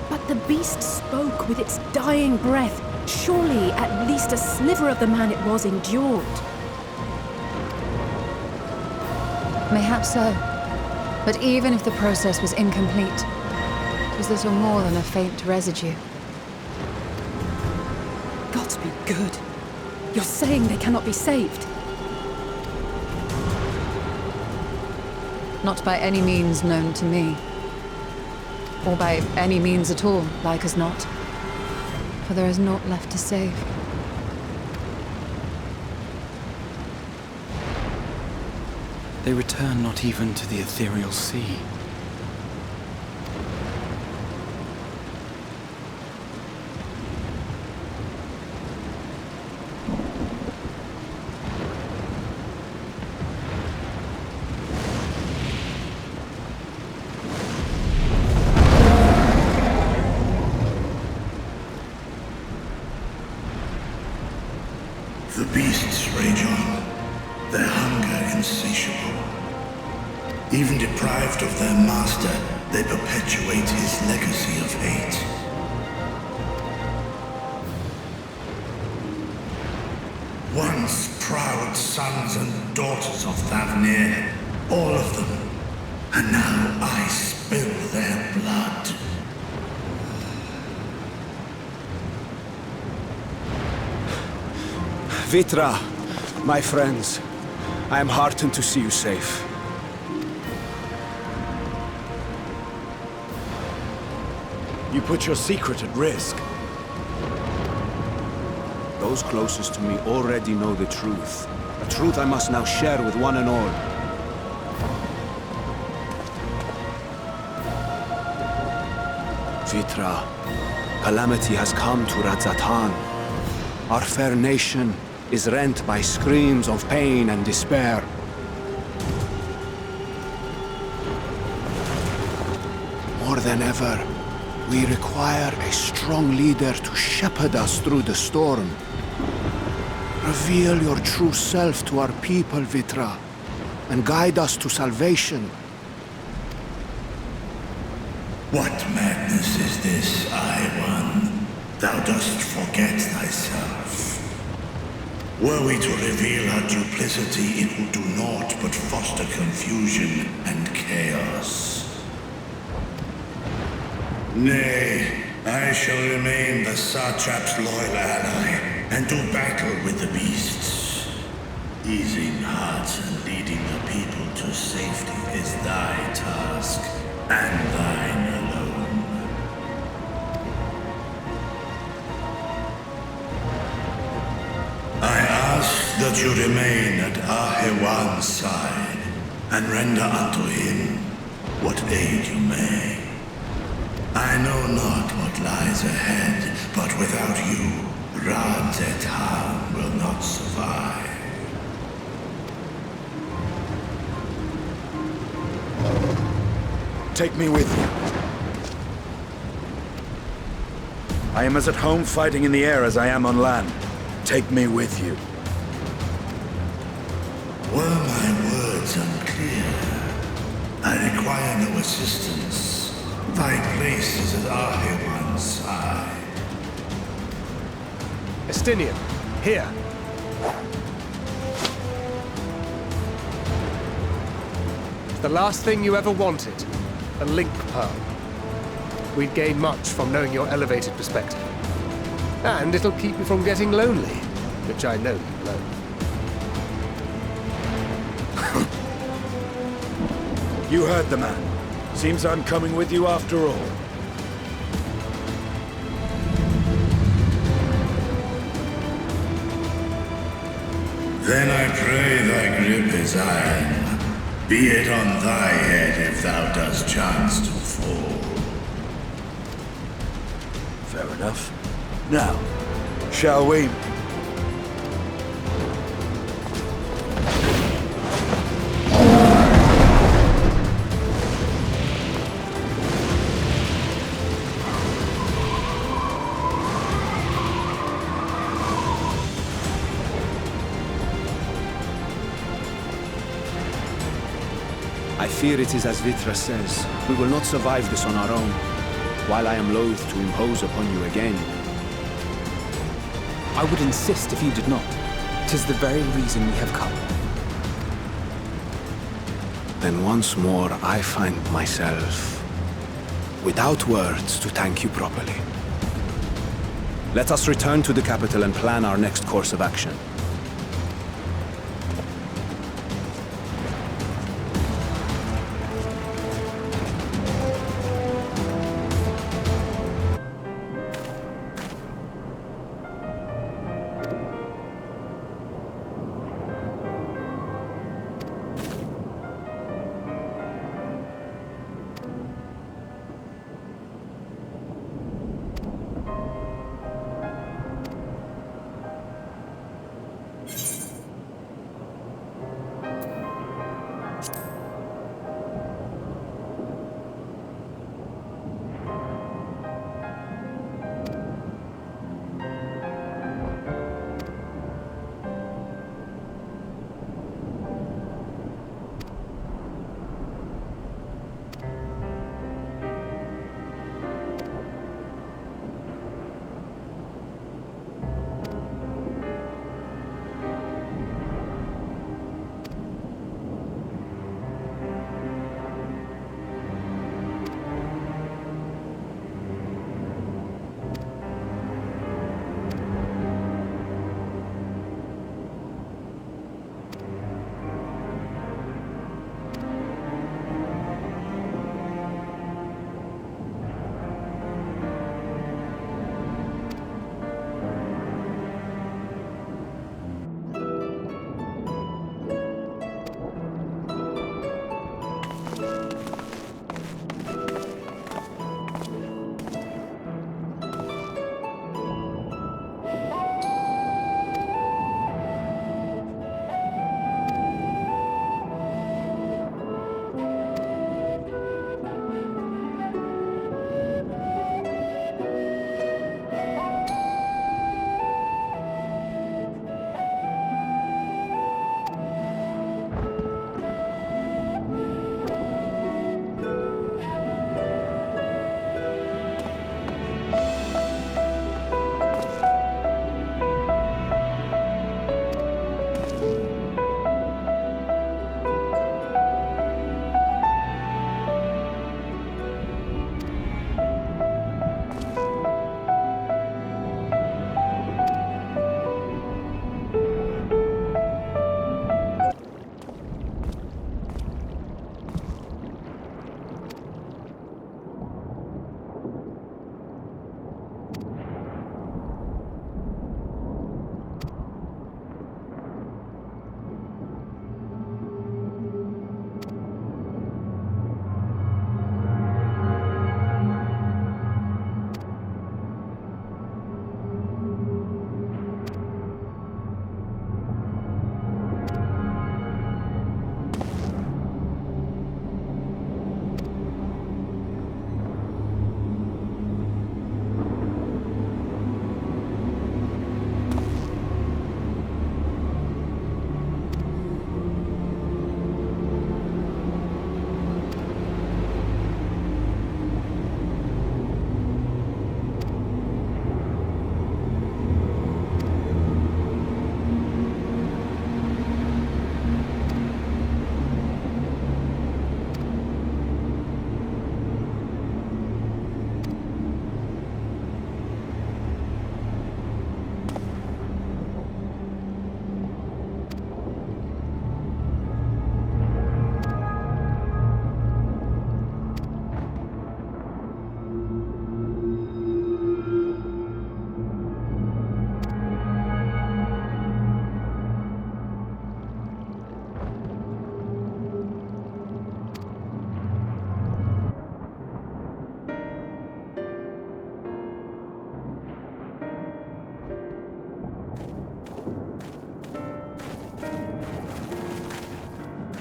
But the beast spoke with its dying breath. Surely at least a sliver of the man it was endured. Mayhaps so. But even if the process was incomplete, it was little more than a faint residue. Gods be good. You're saying they cannot be saved? Not by any means known to me. Or by any means at all, like as not. For there is naught left to save. They return not even to the ethereal sea. The beasts rage on, their hunger insatiable. Even deprived of their master, they perpetuate his legacy of hate. Once proud sons and daughters of Thavnir, all of them, and now I spill their blood. Vitra, my friends, I am heartened to see you safe. You put your secret at risk. Those closest to me already know the truth. A truth I must now share with one and all. Vitra, calamity has come to Radzatan. Our fair nation is rent by screams of pain and despair. More than ever, we require a strong leader to shepherd us through the storm. Reveal your true self to our people, Vitra, and guide us to salvation. What madness is this, Iwan? Thou dost forget thyself. Were we to reveal our duplicity, it would do naught but foster confusion and chaos. Nay, I shall remain the Satrap's loyal ally, and do battle with the beasts. Easing hearts and leading the people to safety is thy task, and thine alone. I ask that you remain at Ahewan's side, and render unto him what aid you may. I know not what lies ahead, but without you, Radzatan will not survive. Take me with you. I am as at home fighting in the air as I am on land. take me with you. Were my words unclear? I require no assistance. Thy place is at Arhewan's side. Estinian, here. The last thing you ever wanted, a link pearl. We'd gain much from knowing your elevated perspective. And it'll keep you from getting lonely, which I know you love. You heard the man. Seems I'm coming with you after all. Then I pray thy grip is iron. Be it on thy head if thou dost chance to fall. Fair enough. Now, shall we? I fear it is as Vitra says. We will not survive this on our own. While I am loath to impose upon you again. I would insist if you did not. 'Tis the very reason we have come. Then once more I find myself without words to thank you properly. Let us return to the capital and plan our next course of action.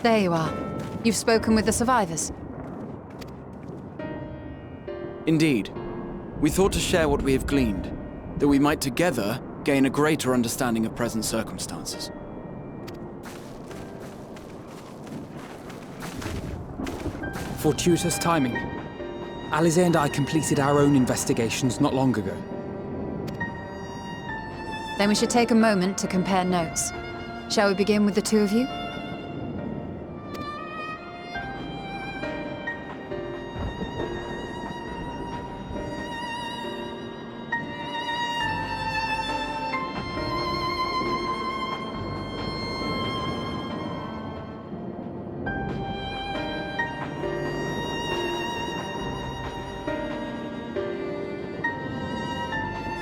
There you are. You've spoken with the survivors. Indeed. We thought to share what we have gleaned, that we might together gain a greater understanding of present circumstances. Fortuitous timing. Alize and I completed our own investigations not long ago. Then we should take a moment to compare notes. Shall we begin with the two of you?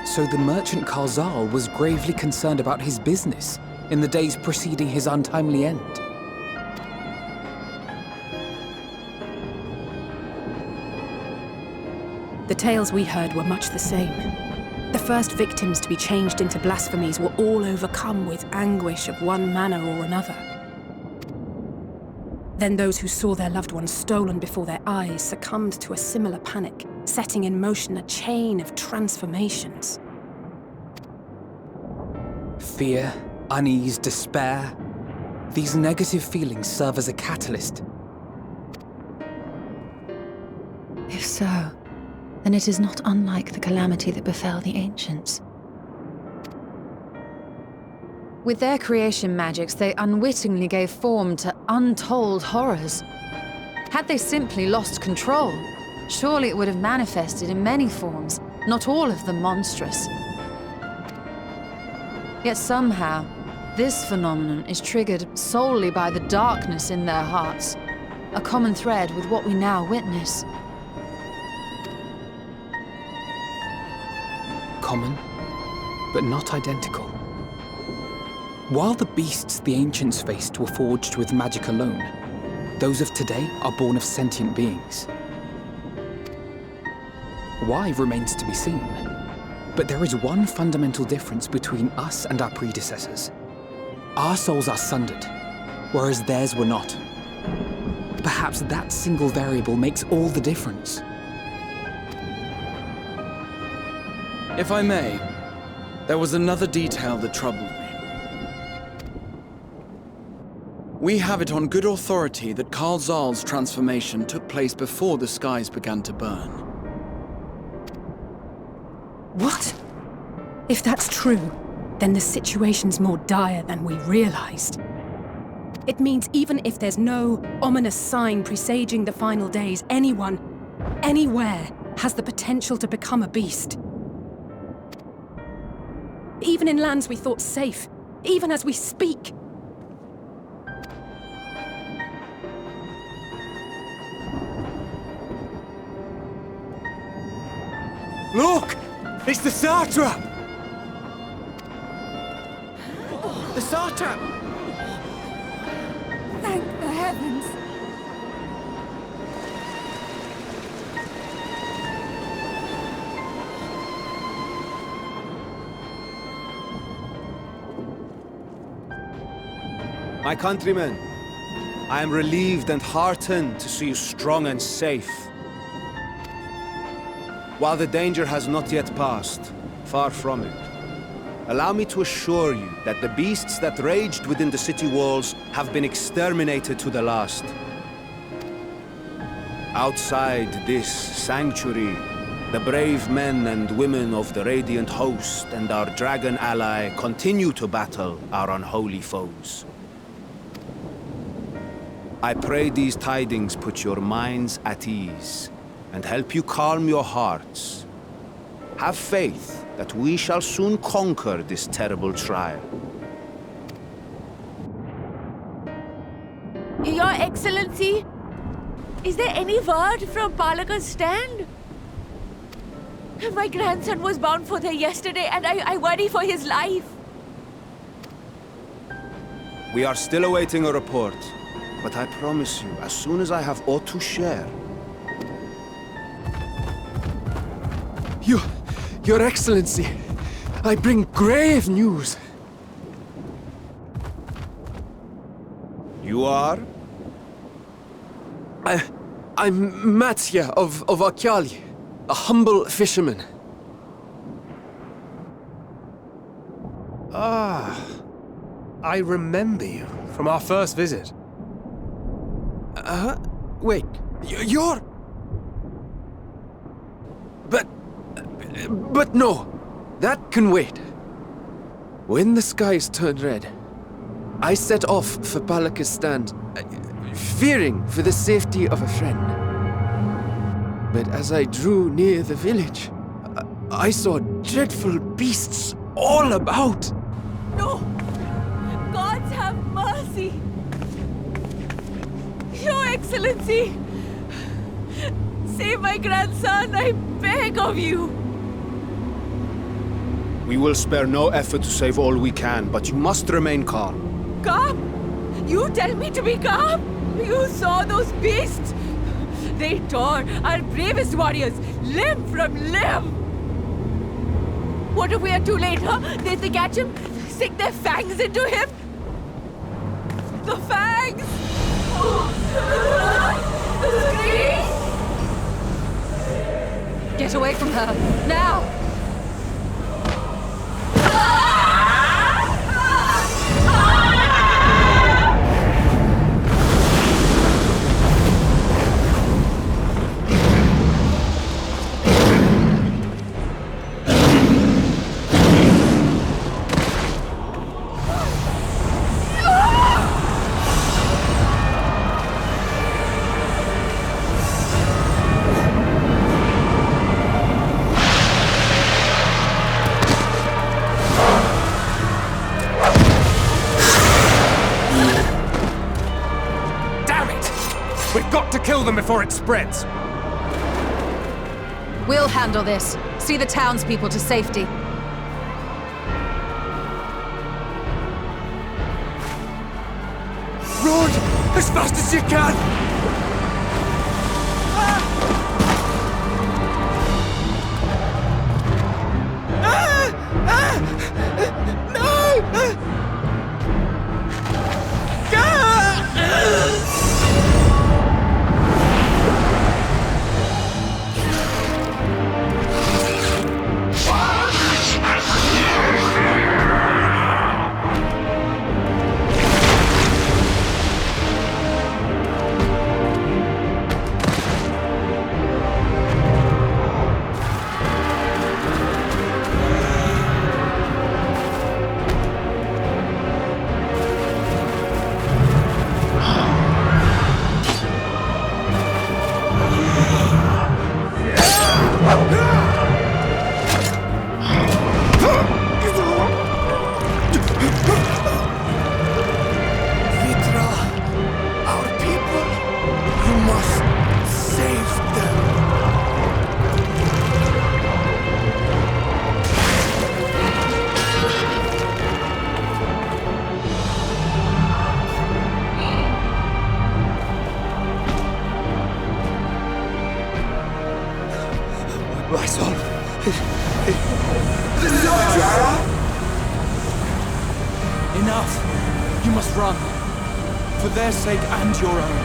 So the merchant Karzal was gravely concerned about his business in the days preceding his untimely end. The tales we heard were much the same. The first victims to be changed into blasphemies were all overcome with anguish of one manner or another. Then those who saw their loved ones stolen before their eyes succumbed to a similar panic, setting in motion a chain of transformations. Fear, unease, despair. These negative feelings serve as a catalyst. If so, then it is not unlike the calamity that befell the ancients. With their creation magics, they unwittingly gave form to untold horrors. Had they simply lost control, surely it would have manifested in many forms, not all of them monstrous. Yet somehow, this phenomenon is triggered solely by the darkness in their hearts, a common thread with what we now witness. Common, but not identical. While the beasts the ancients faced were forged with magic alone, those of today are born of sentient beings. Why remains to be seen. But there is one fundamental difference between us and our predecessors. Our souls are sundered, whereas theirs were not. Perhaps that single variable makes all the difference. If I may, there was another detail that troubled me. We have it on good authority that Karzal's transformation took place before the skies began to burn. What? If that's true, then the situation's more dire than we realized. It means even if there's no ominous sign presaging the final days, anyone, anywhere, has the potential to become a beast. Even in lands we thought safe, even as we speak. Look! It's the satrap! The satrap! Thank the heavens. My countrymen, I am relieved and heartened to see you strong and safe. While the danger has not yet passed, far from it, allow me to assure you that the beasts that raged within the city walls have been exterminated to the last. Outside this sanctuary, the brave men and women of the Radiant Host and our dragon ally continue to battle our unholy foes. I pray these tidings put your minds at ease and help you calm your hearts. Have faith that we shall soon conquer this terrible trial. Your Excellency, is there any word from Palaka's stand? My grandson was bound for there yesterday and I worry for his life. We are still awaiting a report, but I promise you, as soon as I have aught to share... Your Excellency, I bring grave news. You are? I'm Matya of Akyali, a humble fisherman. Ah, I remember you from our first visit. Wait, you're... But no, that can wait. When the skies turned red, I set off for Palaka's stand, fearing for the safety of a friend. But as I drew near the village, I saw dreadful beasts all about. No! Gods have mercy! Your Excellency! Save my grandson, I beg of you! We will spare no effort to save all we can, but you must remain calm. Calm? You tell me to be calm? You saw those beasts? They tore our bravest warriors limb from limb! What if we are too late, huh? They catch him, sink their fangs into him? The fangs! The screams! Get away from her, now! Kill them before it spreads! We'll handle this. See the townspeople to safety. Run! As fast as you can! Enough! You must run. For their sake and your own.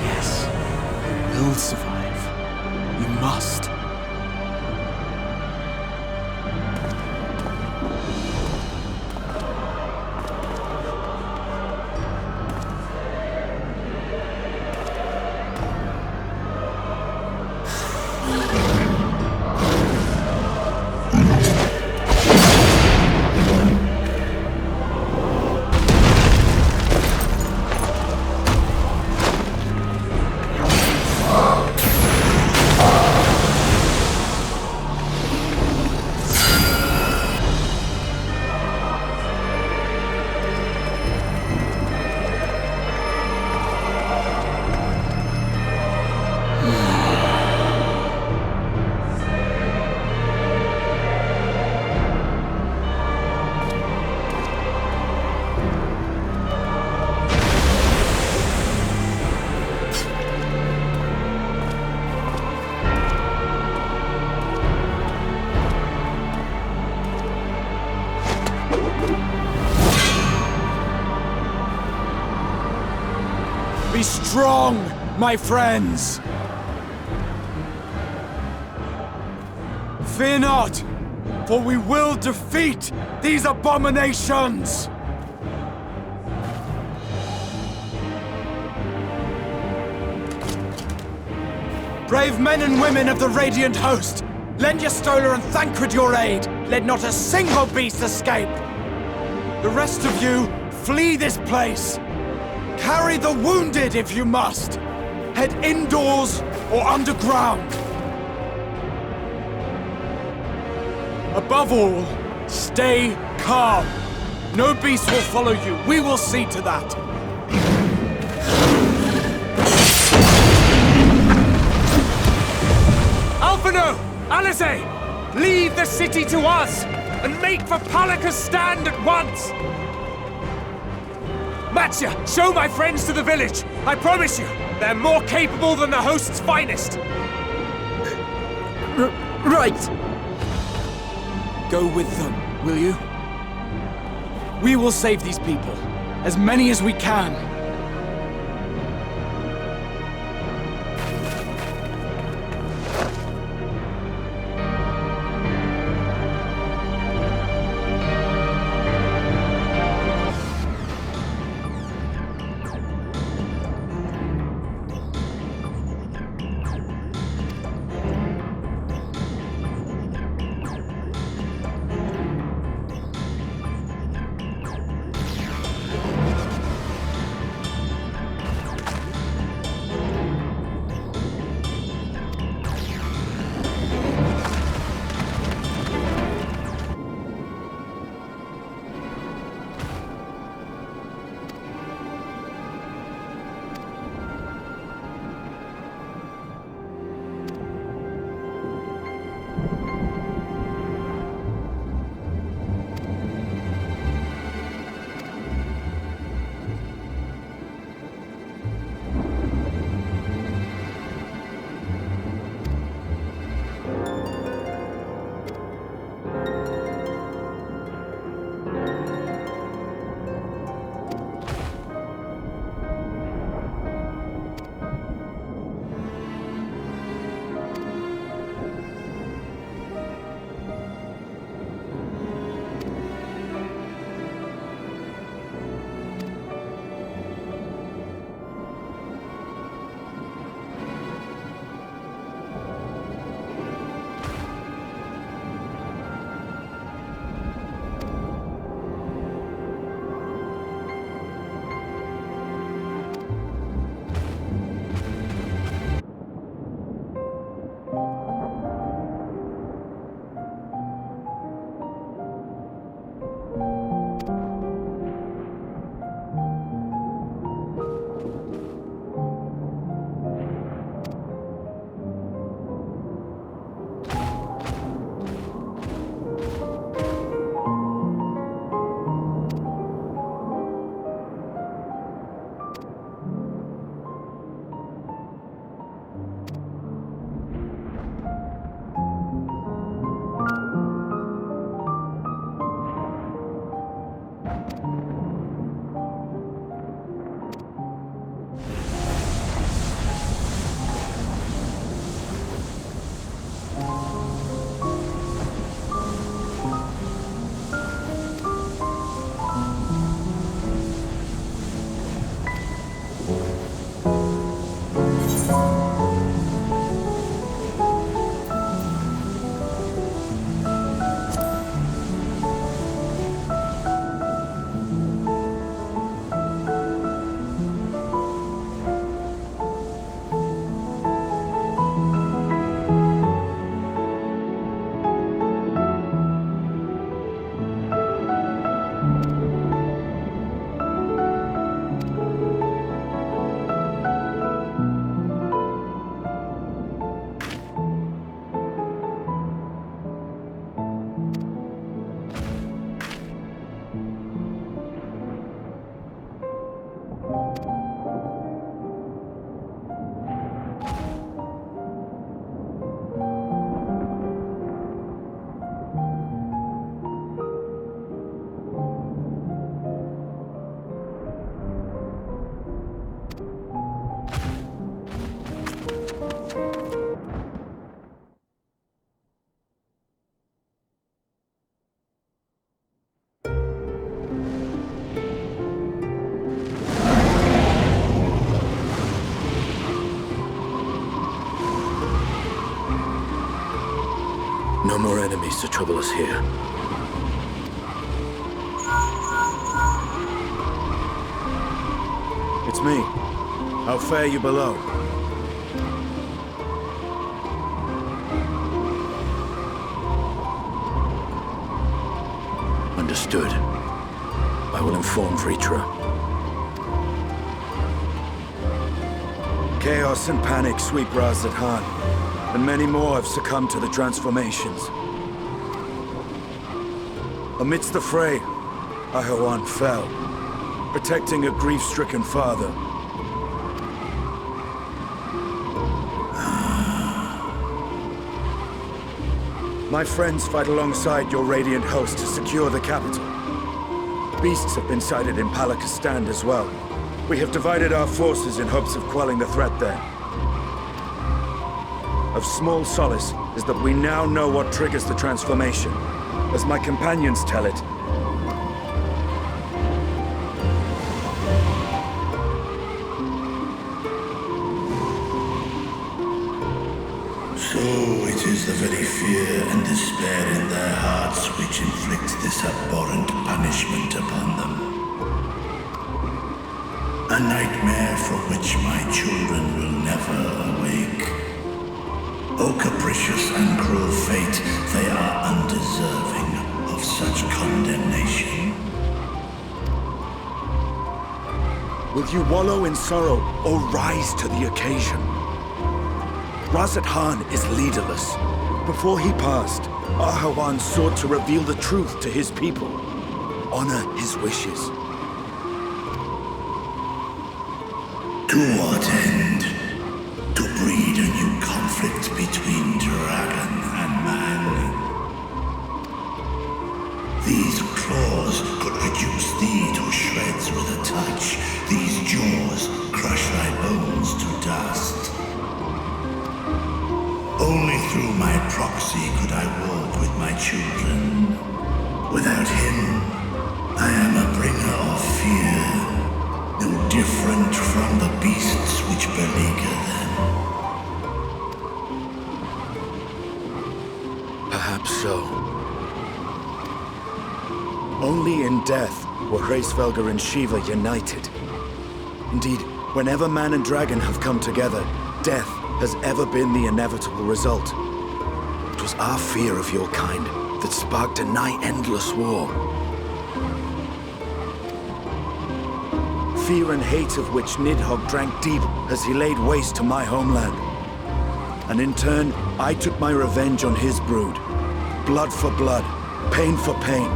Yes. We'll survive. You must. Be strong, my friends! Fear not, for we will defeat these abominations! Brave men and women of the Radiant Host, lend your Stola and Thancred your aid. Let not a single beast escape. The rest of you, flee this place. Carry the wounded if you must. Head indoors or underground. Above all, stay calm. No beast will follow you. We will see to that. Alphino! Alice! Leave the city to us, and make for Palaka's stand at once! Mattia, show my friends to the village! I promise you, they're more capable than the host's finest! Right! Go with them, will you? We will save these people, as many as we can. enemies to trouble us here. It's me. How fare you below? Understood. I will inform Vritra. Chaos and panic sweep Raz-at-Han, and many more have succumbed to the transformations. Amidst the fray, Ahawan fell, protecting a grief-stricken father. My friends fight alongside your Radiant host to secure the capital. Beasts have been sighted in Palakistan as well. We have divided our forces in hopes of quelling the threat there. Of small solace is that we now know what triggers the transformation. As my companions tell it, So it is the very fear and despair in their hearts which inflicts this abhorrent punishment upon them. A nightmare from which my children will never awake. O capricious and cruel fate, they are undeserving of such condemnation. will you wallow in sorrow or rise to the occasion? Raz-at-Han is leaderless. Before he passed, Ahawan sought to reveal the truth to his people, honor his wishes. To what end? To breed a new conflict between dragon and man. These claws could reduce thee to shreds with a touch. These jaws crush thy bones to dust. Only through my proxy could I walk with my children. Without him, I am a bringer of fear, no different from the beasts which beleaguer them. Perhaps so. Only in death were Hraesvelgr and Shiva united. Indeed, whenever man and dragon have come together, death has ever been the inevitable result. It was our fear of your kind that sparked a nigh-endless war. Fear and hate of which Nidhogg drank deep as he laid waste to my homeland. And in turn, I took my revenge on his brood. Blood for blood, pain for pain.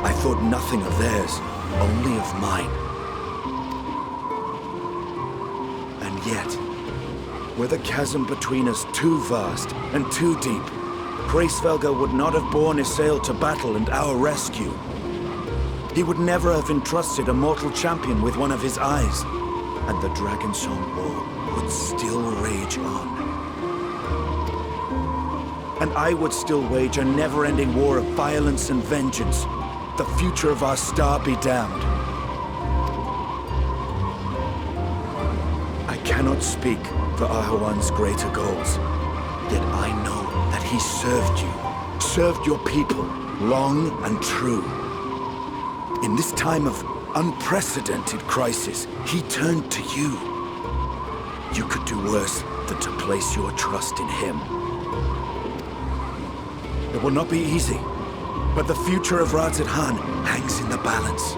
I thought nothing of theirs, only of mine. And yet, were the chasm between us too vast and too deep, Hraesvelgr would not have borne Isael to battle and our rescue. He would never have entrusted a mortal champion with one of his eyes, and the Dragonsong War would still rage on. And I would still wage a never-ending war of violence and vengeance. The future of our star be damned. I cannot speak for Ahawan's greater goals, yet I know that he served your people, long and true. In this time of unprecedented crisis, he turned to you. You could do worse than to place your trust in him. It will not be easy, but the future of Raz-at-Han hangs in the balance.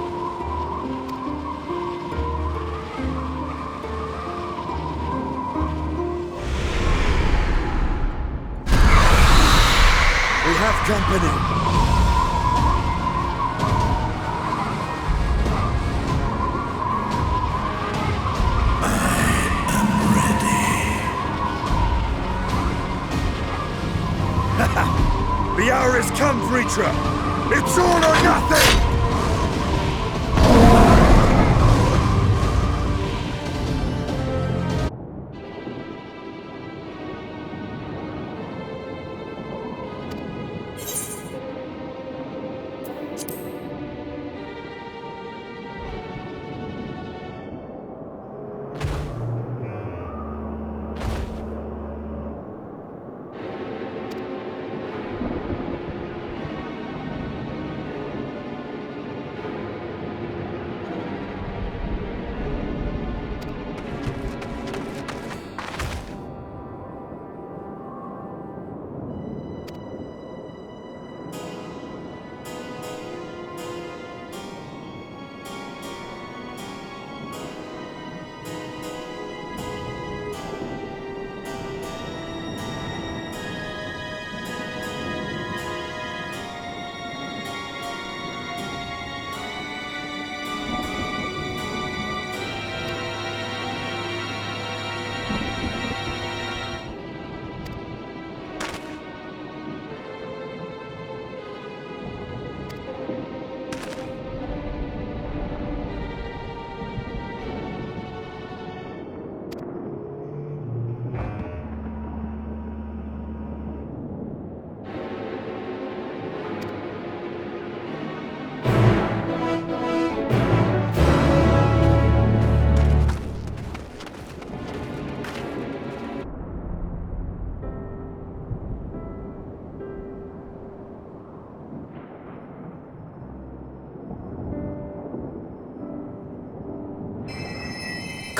We have company. The hour has come, Vritra! It's all or nothing!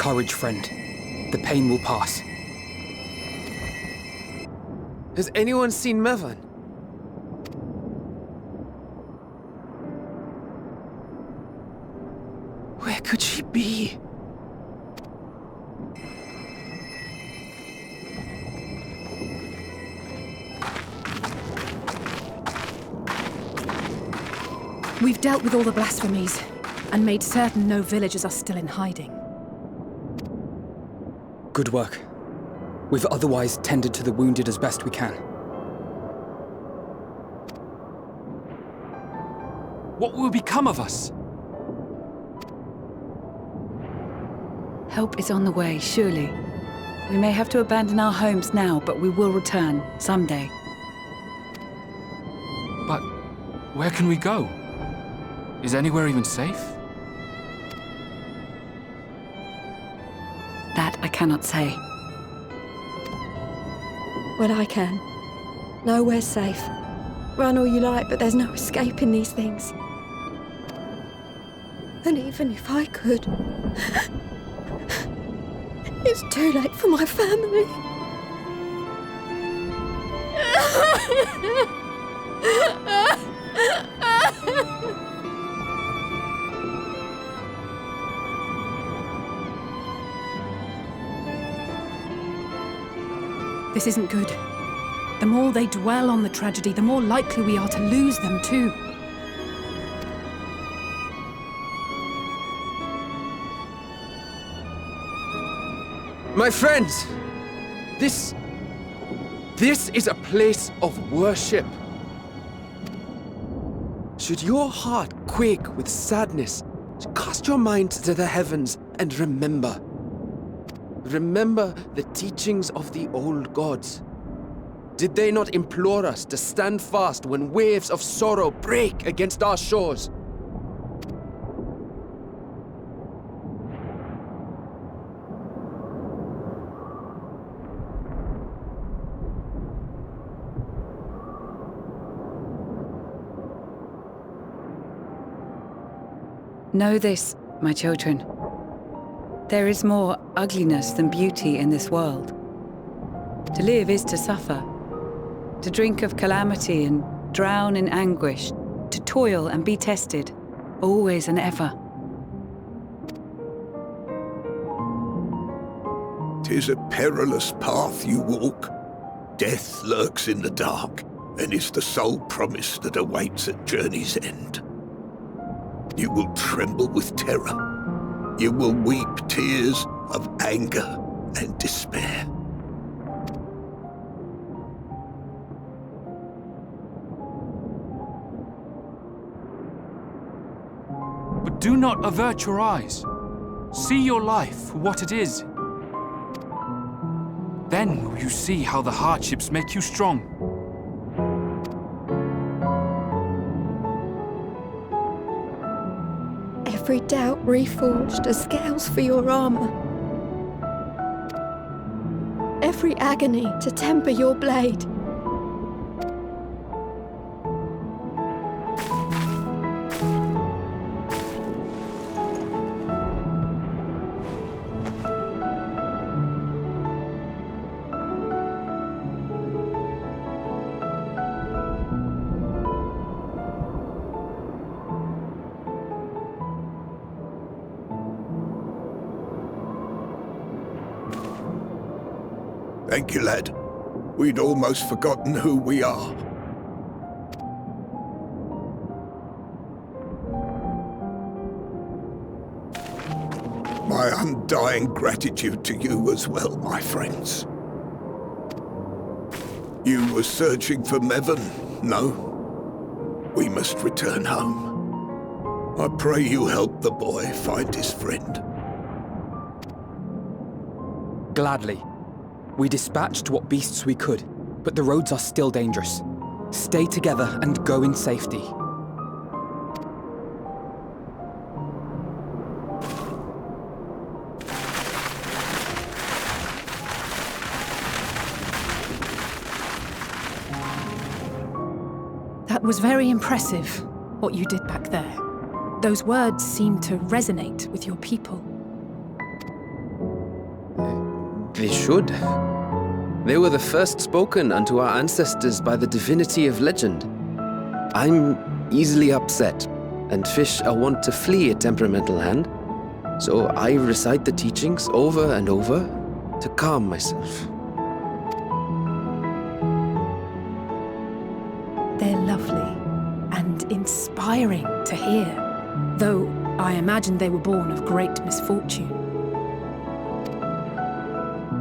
Courage, friend. The pain will pass. Has anyone seen Mevan? Where could she be? We've dealt with all the blasphemies, and made certain no villagers are still in hiding. Good work. We've otherwise tended to the wounded as best we can. What will become of us? Help is on the way, surely. We may have to abandon our homes now, but we will return, someday. But where can we go? Is anywhere even safe? That I cannot say. Well, I can. Nowhere's safe. Run all you like, but there's no escaping these things. And even if I could, it's too late for my family. This isn't good. The more they dwell on the tragedy, the more likely we are to lose them too. My friends! This is a place of worship. Should your heart quake with sadness, cast your mind to the heavens and remember. Remember the teachings of the old gods. Did they not implore us to stand fast when waves of sorrow break against our shores? Know this, my children. There is more ugliness than beauty in this world. To live is to suffer. To drink of calamity and drown in anguish. To toil and be tested, always and ever. 'Tis a perilous path you walk. Death lurks in the dark, and is the sole promise that awaits at journey's end. You will tremble with terror. You will weep tears of anger and despair. But do not avert your eyes. See your life for what it is. Then will you see how the hardships make you strong. Every doubt reforged as scales for your armor. Every agony to temper your blade. Thank you, lad. We'd almost forgotten who we are. My undying gratitude to you as well, my friends. You were searching for Mevan, no? We must return home. I pray you help the boy find his friend. Gladly. We dispatched what beasts we could, but the roads are still dangerous. Stay together and go in safety. That was very impressive, what you did back there. Those words seem to resonate with your people. They should. They were the first spoken unto our ancestors by the divinity of legend. I'm easily upset, and fish are wont to flee a temperamental hand, so I recite the teachings over and over to calm myself. They're lovely and inspiring to hear, though I imagine they were born of great misfortune.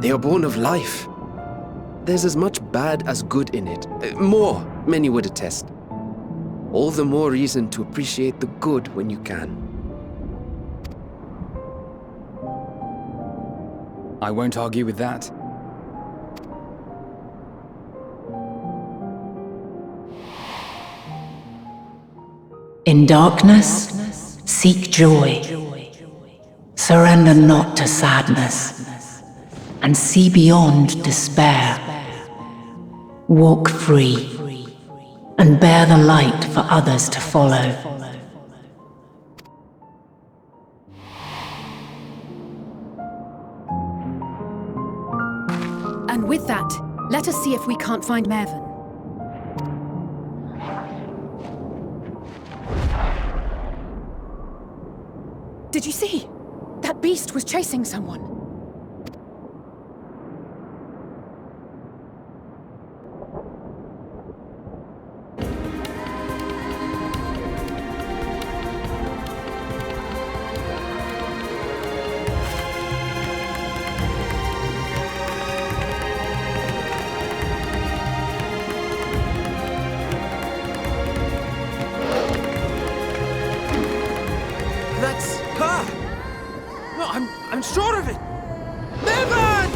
They are born of life. There's as much bad as good in it. More, many would attest. All the more reason to appreciate the good when you can. I won't argue with that. In darkness, seek joy. Surrender not to sadness, and see beyond despair. Walk free, and bear the light for others to follow. And with that, let us see if we can't find Mervyn. Did you see? That beast was chasing someone. That's her! No, I'm sure of it! Mervyn!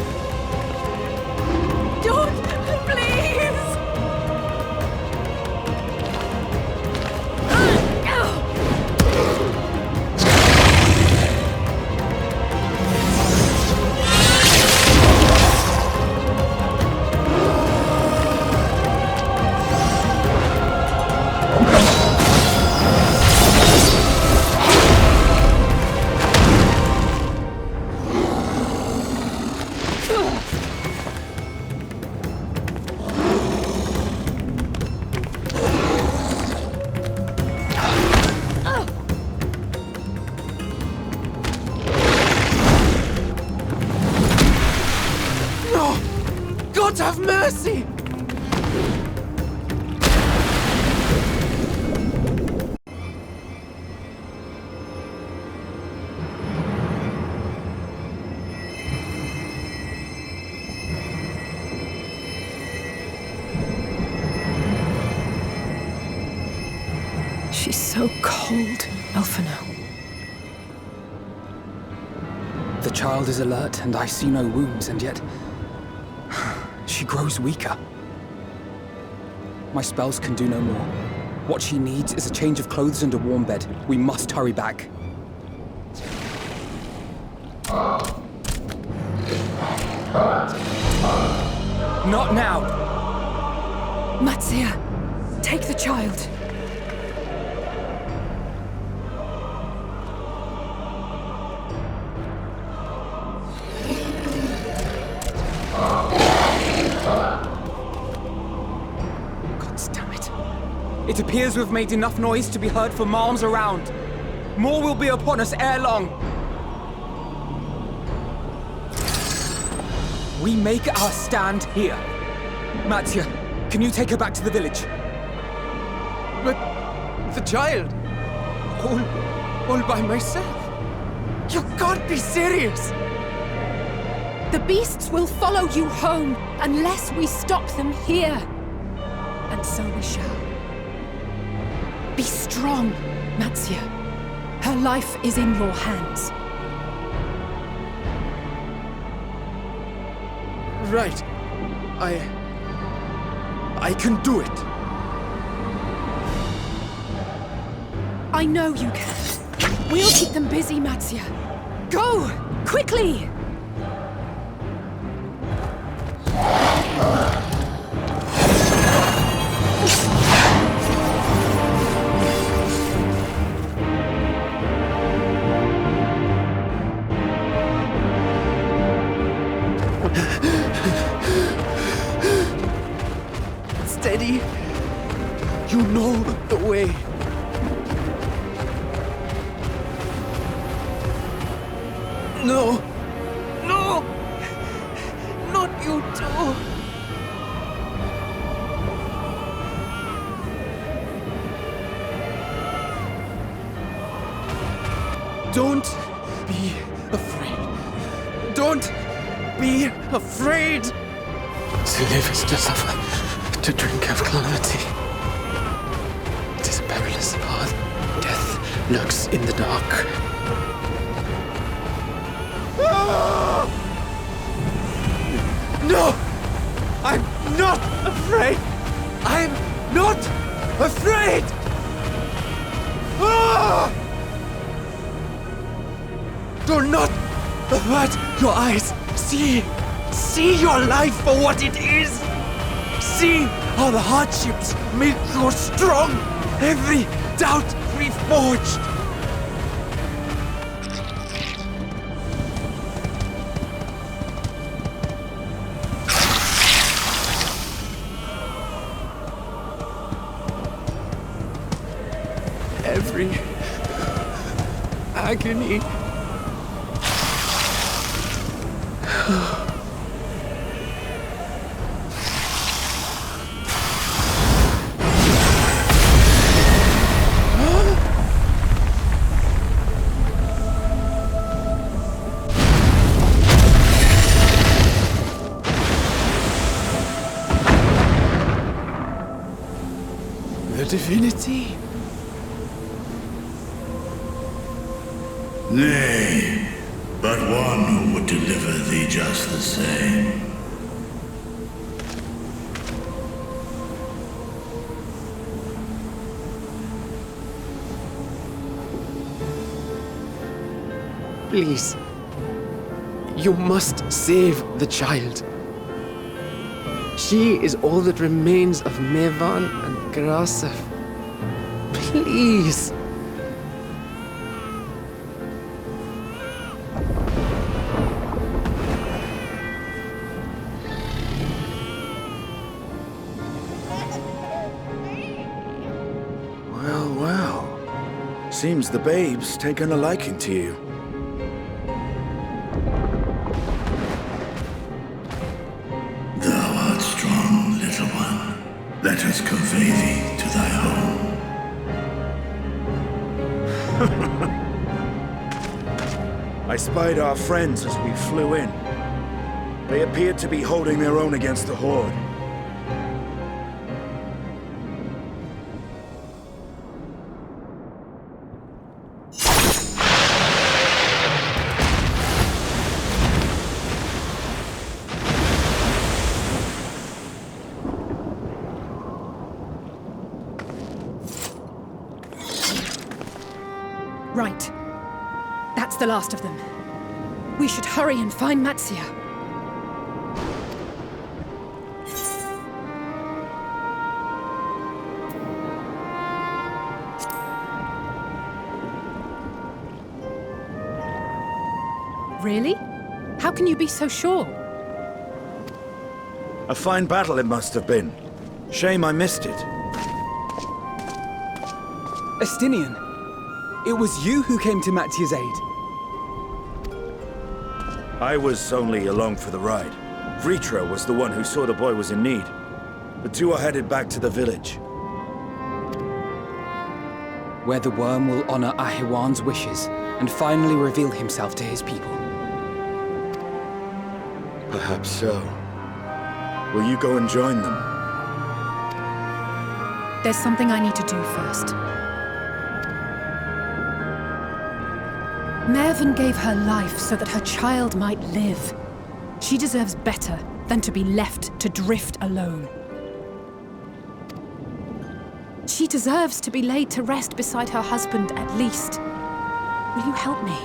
Don't! Please! God have mercy! She's so cold, Elfino. The child is alert, and I see no wounds, and yet she grows weaker. My spells can do no more. What she needs is a change of clothes and a warm bed. We must hurry back. Not now! Matsia, take the child. It appears we've made enough noise to be heard for miles around. More will be upon us ere long. We make our stand here. Matsia, can you take her back to the village? But the child, all by myself. You can't be serious. The beasts will follow you home unless we stop them here. And so we shall. Be strong, Matsia. Her life is in your hands. Right. I can do it. I know you can. We'll keep them busy, Matsia. Go! Quickly! No! No! Not you too! Don't be afraid. Don't be afraid! To live is to suffer, to drink of calamity. It is a perilous path. Death lurks in the dark. No! I'm not afraid! I'm not afraid! Do not avert your eyes. See your life for what it is. See how the hardships make you strong. Every doubt reforged. Every agony. The divinity? Nay, but one who would deliver thee just the same. Please. You must save the child. She is all that remains of Mevan and Grasef. Please. Well, well. Seems the babe's taken a liking to you. Thou art strong, little one. Let us convey thee to thy home. I spied our friends as we flew in. They appeared to be holding their own against the Horde. Right. That's the last of them. We should hurry and find Matsia. Really? How can you be so sure? A fine battle it must have been. Shame I missed it. Estinian, it was you who came to Matia's aid. I was only along for the ride. Vritra was the one who saw the boy was in need. The two are headed back to the village. Where the worm will honor Ahiwan's wishes and finally reveal himself to his people. Perhaps so. Will you go and join them? There's something I need to do first. Mervyn gave her life so that her child might live. She deserves better than to be left to drift alone. She deserves to be laid to rest beside her husband at least. Will you help me?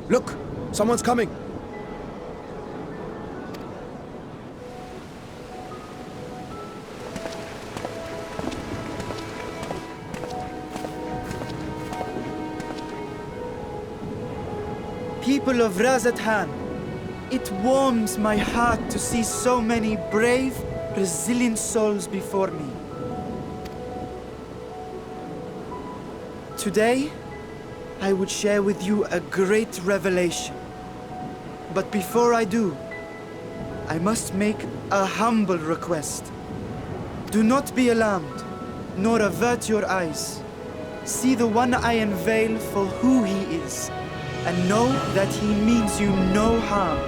Look! Someone's coming! People of Razathan, it warms my heart to see so many brave, resilient souls before me. Today, I would share with you a great revelation. But before I do, I must make a humble request. Do not be alarmed, nor avert your eyes. See the one I unveil for who he is, and know that he means you no harm.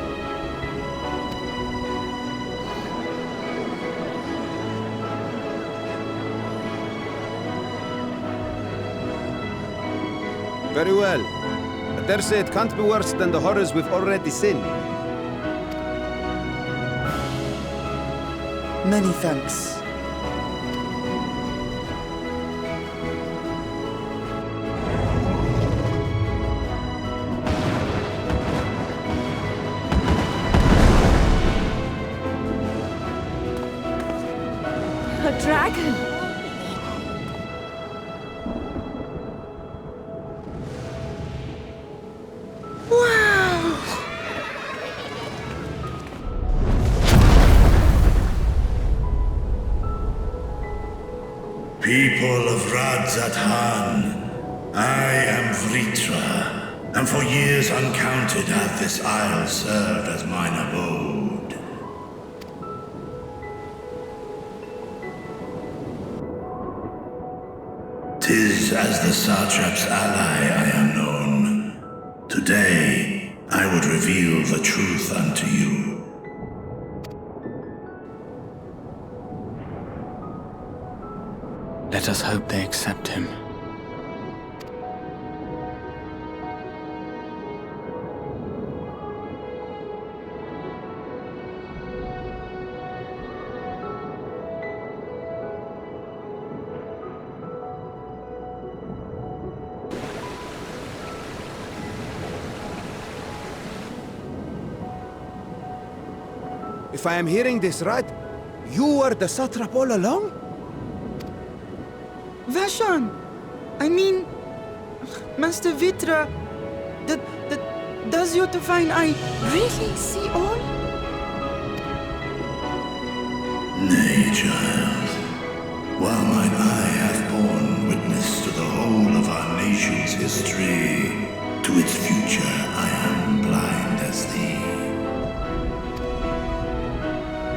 Very well. I dare say it can't be worse than the horrors we've already seen. Many thanks. A dragon! Wow! People of Razathan, I am Vritra, and for years uncounted hath this isle served as mine abode. 'Tis as the Satrap's ally I am known. Today, I would reveal the truth unto you. Let us hope they accept him. If I am hearing this right, you were the satrap all along? Vashan! I mean, Master Vitra, does your divine eye really see all? Nay, child. While mine eye hath borne witness to the whole of our nation's history, to its future I am blind as thee.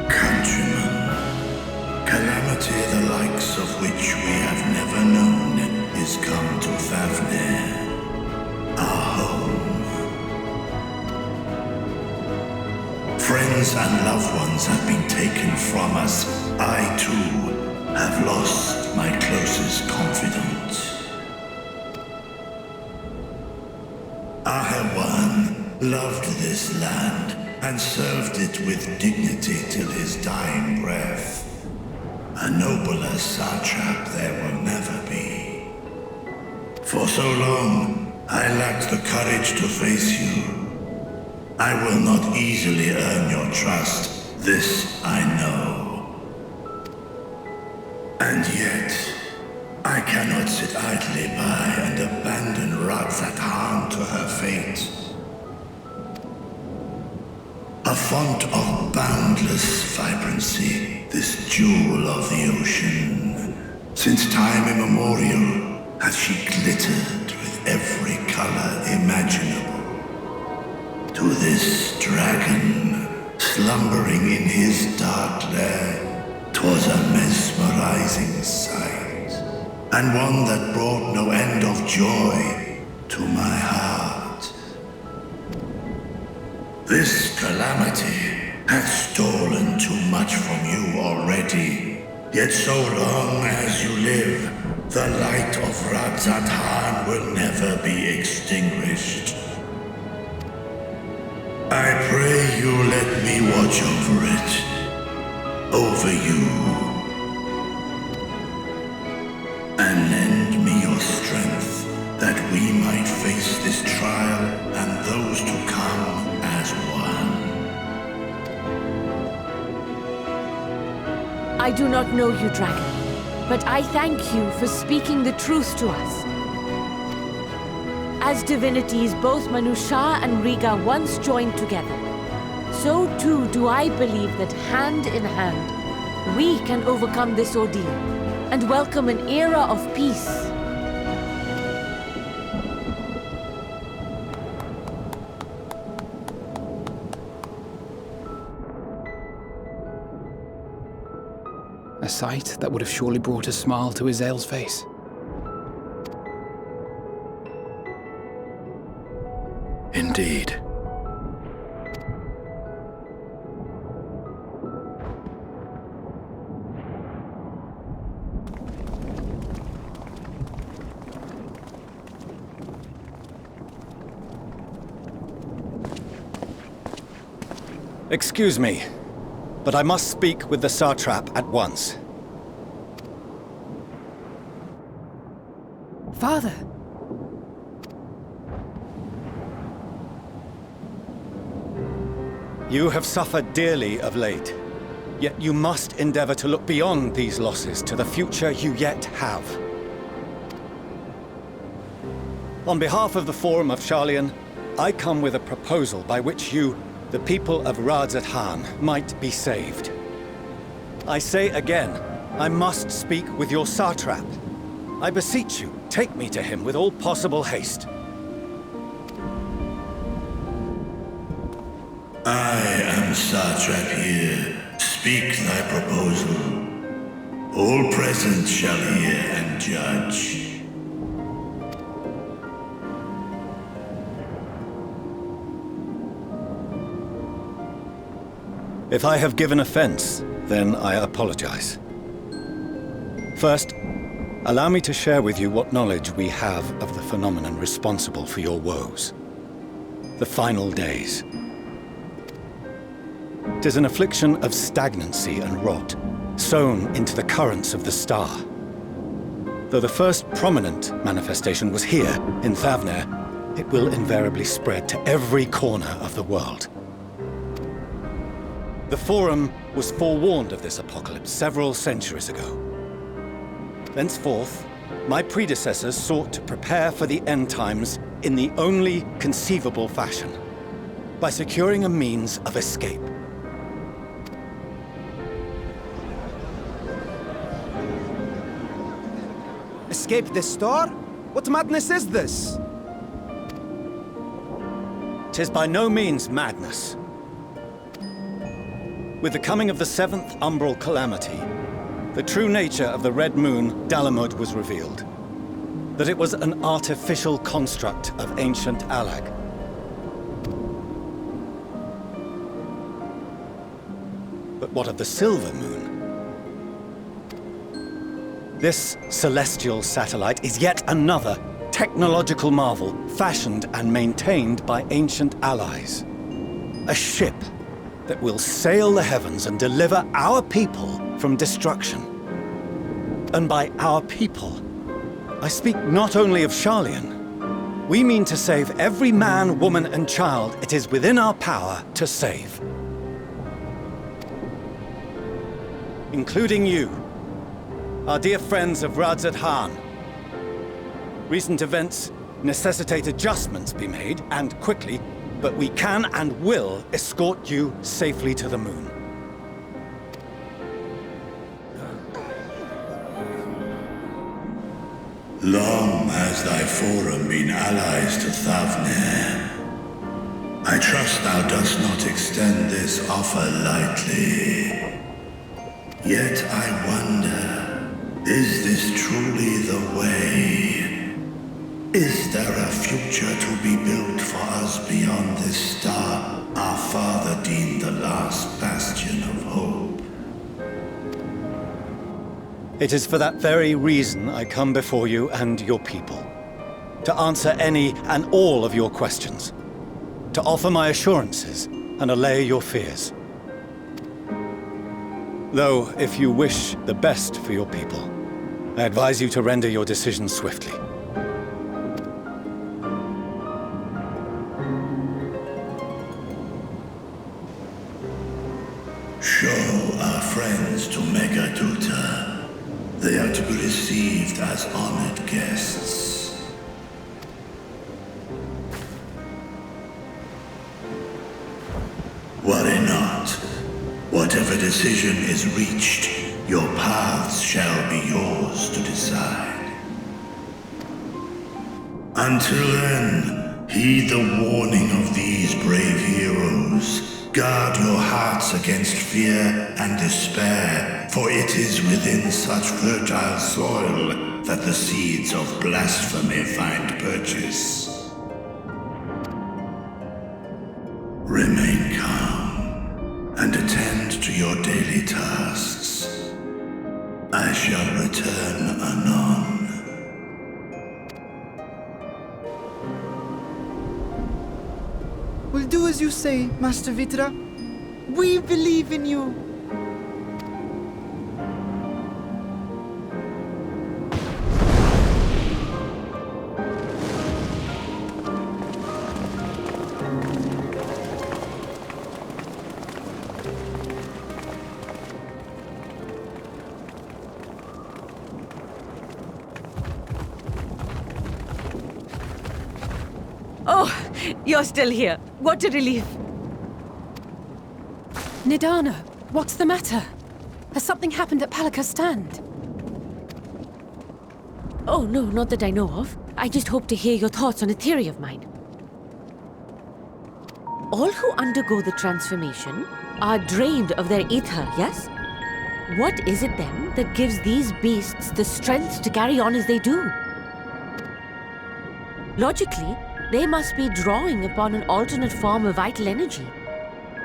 Countrymen, calamity the likes of which we have never known is come to Fafnir, our home. Friends and loved ones have been taken from us. I too have lost my closest confidant. Ahewan loved this land and served it with dignity till his dying breath. A nobler satrap there will never be. For so long, I lacked the courage to face you. I will not easily earn your trust, this I know. And yet, I cannot sit idly by and abandon Razathan to her fate. A font of boundless vibrancy, this jewel of the ocean. Since time immemorial hath she glittered with every color imaginable. To this dragon, slumbering in his dark lair, 'twas a mesmerizing sight, and one that brought no end of joy to my heart. This calamity hath stolen too much from you already. Yet so long as you live, the light of Razathan will never be extinguished. I pray you let me watch over it. Over you. And lend me your strength that we might face this trial and those I do not know you, Dragon, but I thank you for speaking the truth to us. As divinities, both Manusha and Riga once joined together. So too do I believe that hand in hand, we can overcome this ordeal and welcome an era of peace. A sight that would have surely brought a smile to Izael's face. Indeed. Excuse me, but I must speak with the Satrap at once. Father! You have suffered dearly of late, yet you must endeavor to look beyond these losses to the future you yet have. On behalf of the Forum of Sharlayan, I come with a proposal by which you, the people of Radzat-Han, might be saved. I say again, I must speak with your Satrap. I beseech you, take me to him with all possible haste. I am Satrap here. Speak thy proposal. All present shall hear and judge. If I have given offense, then I apologize. First, allow me to share with you what knowledge we have of the phenomenon responsible for your woes. The final days. 'Tis an affliction of stagnancy and rot, sown into the currents of the star. Though the first prominent manifestation was here, in Thavner, it will invariably spread to every corner of the world. The Forum was forewarned of this apocalypse several centuries ago. Thenceforth, my predecessors sought to prepare for the end times in the only conceivable fashion, by securing a means of escape. Escape the star? What madness is this? 'Tis by no means madness. With the coming of the 7th umbral calamity, the true nature of the Red Moon, Dalamud, was revealed. That it was an artificial construct of ancient Alag. But what of the Silver Moon? This celestial satellite is yet another technological marvel fashioned and maintained by ancient allies. A ship that will sail the heavens and deliver our people from destruction. And by our people, I speak not only of Sharlayan. We mean to save every man, woman, and child it is within our power to save. Including you, our dear friends of Radzat-Han. Recent events necessitate adjustments be made, and quickly, but we can and will escort you safely to the moon. Long has thy Forum been allies to Thavner. I trust thou dost not extend this offer lightly. Yet I wonder, is this truly the way? Is there a future to be built for us beyond this star our father deemed the last bastion of hope? It is for that very reason I come before you and your people. To answer any and all of your questions. To offer my assurances and allay your fears. Though, if you wish the best for your people, I advise you to render your decision swiftly. Show our friends to Megaduta. They are to be received as honored guests. Worry not. Whatever decision is reached, your paths shall be yours to decide. Until then, heed the warning of these brave heroes. Guard your hearts against fear and despair, for it is within such fertile soil that the seeds of blasphemy find purchase. Remain calm and attend to your daily tasks. I shall return anon. We'll do as you say, Master Vitra. We believe in you. Oh, you're still here. What a relief. Nidana, what's the matter? Has something happened at Palaka's stand? Oh, no, not that I know of. I just hope to hear your thoughts on a theory of mine. All who undergo the transformation are drained of their ether, yes? What is it then that gives these beasts the strength to carry on as they do? Logically, they must be drawing upon an alternate form of vital energy.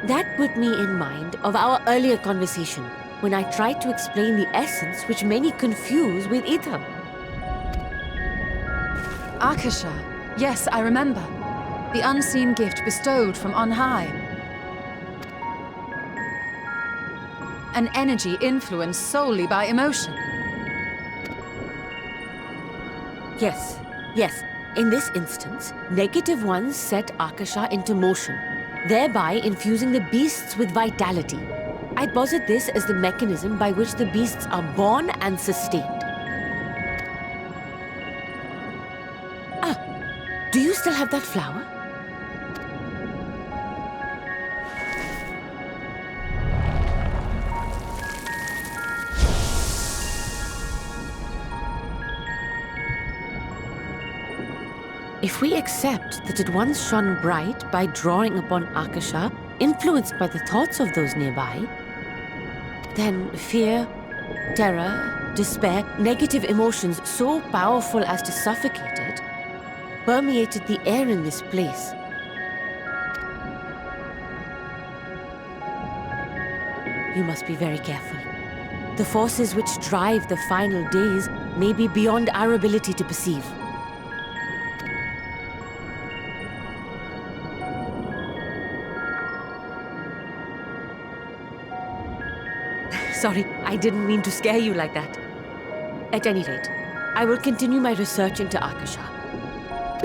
That put me in mind of our earlier conversation, when I tried to explain the essence which many confuse with ether. Akasha. Yes, I remember. The unseen gift bestowed from on high. An energy influenced solely by emotion. Yes, yes. In this instance, negative ones set Akasha into motion, thereby infusing the beasts with vitality. I posit this as the mechanism by which the beasts are born and sustained. Ah, do you still have that flower? If we accept that it once shone bright by drawing upon Akasha, influenced by the thoughts of those nearby, then fear, terror, despair, negative emotions so powerful as to suffocate it, permeated the air in this place. You must be very careful. The forces which drive the final days may be beyond our ability to perceive. Sorry, I didn't mean to scare you like that. At any rate, I will continue my research into Akasha.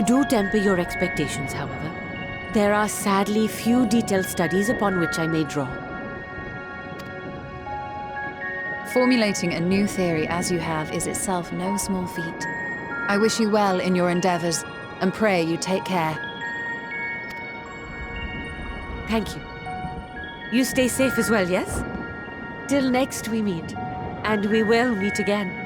Do temper your expectations, however. There are sadly few detailed studies upon which I may draw. Formulating a new theory as you have is itself no small feat. I wish you well in your endeavors, and pray you take care. Thank you. You stay safe as well, yes? Till next we meet, and we will meet again.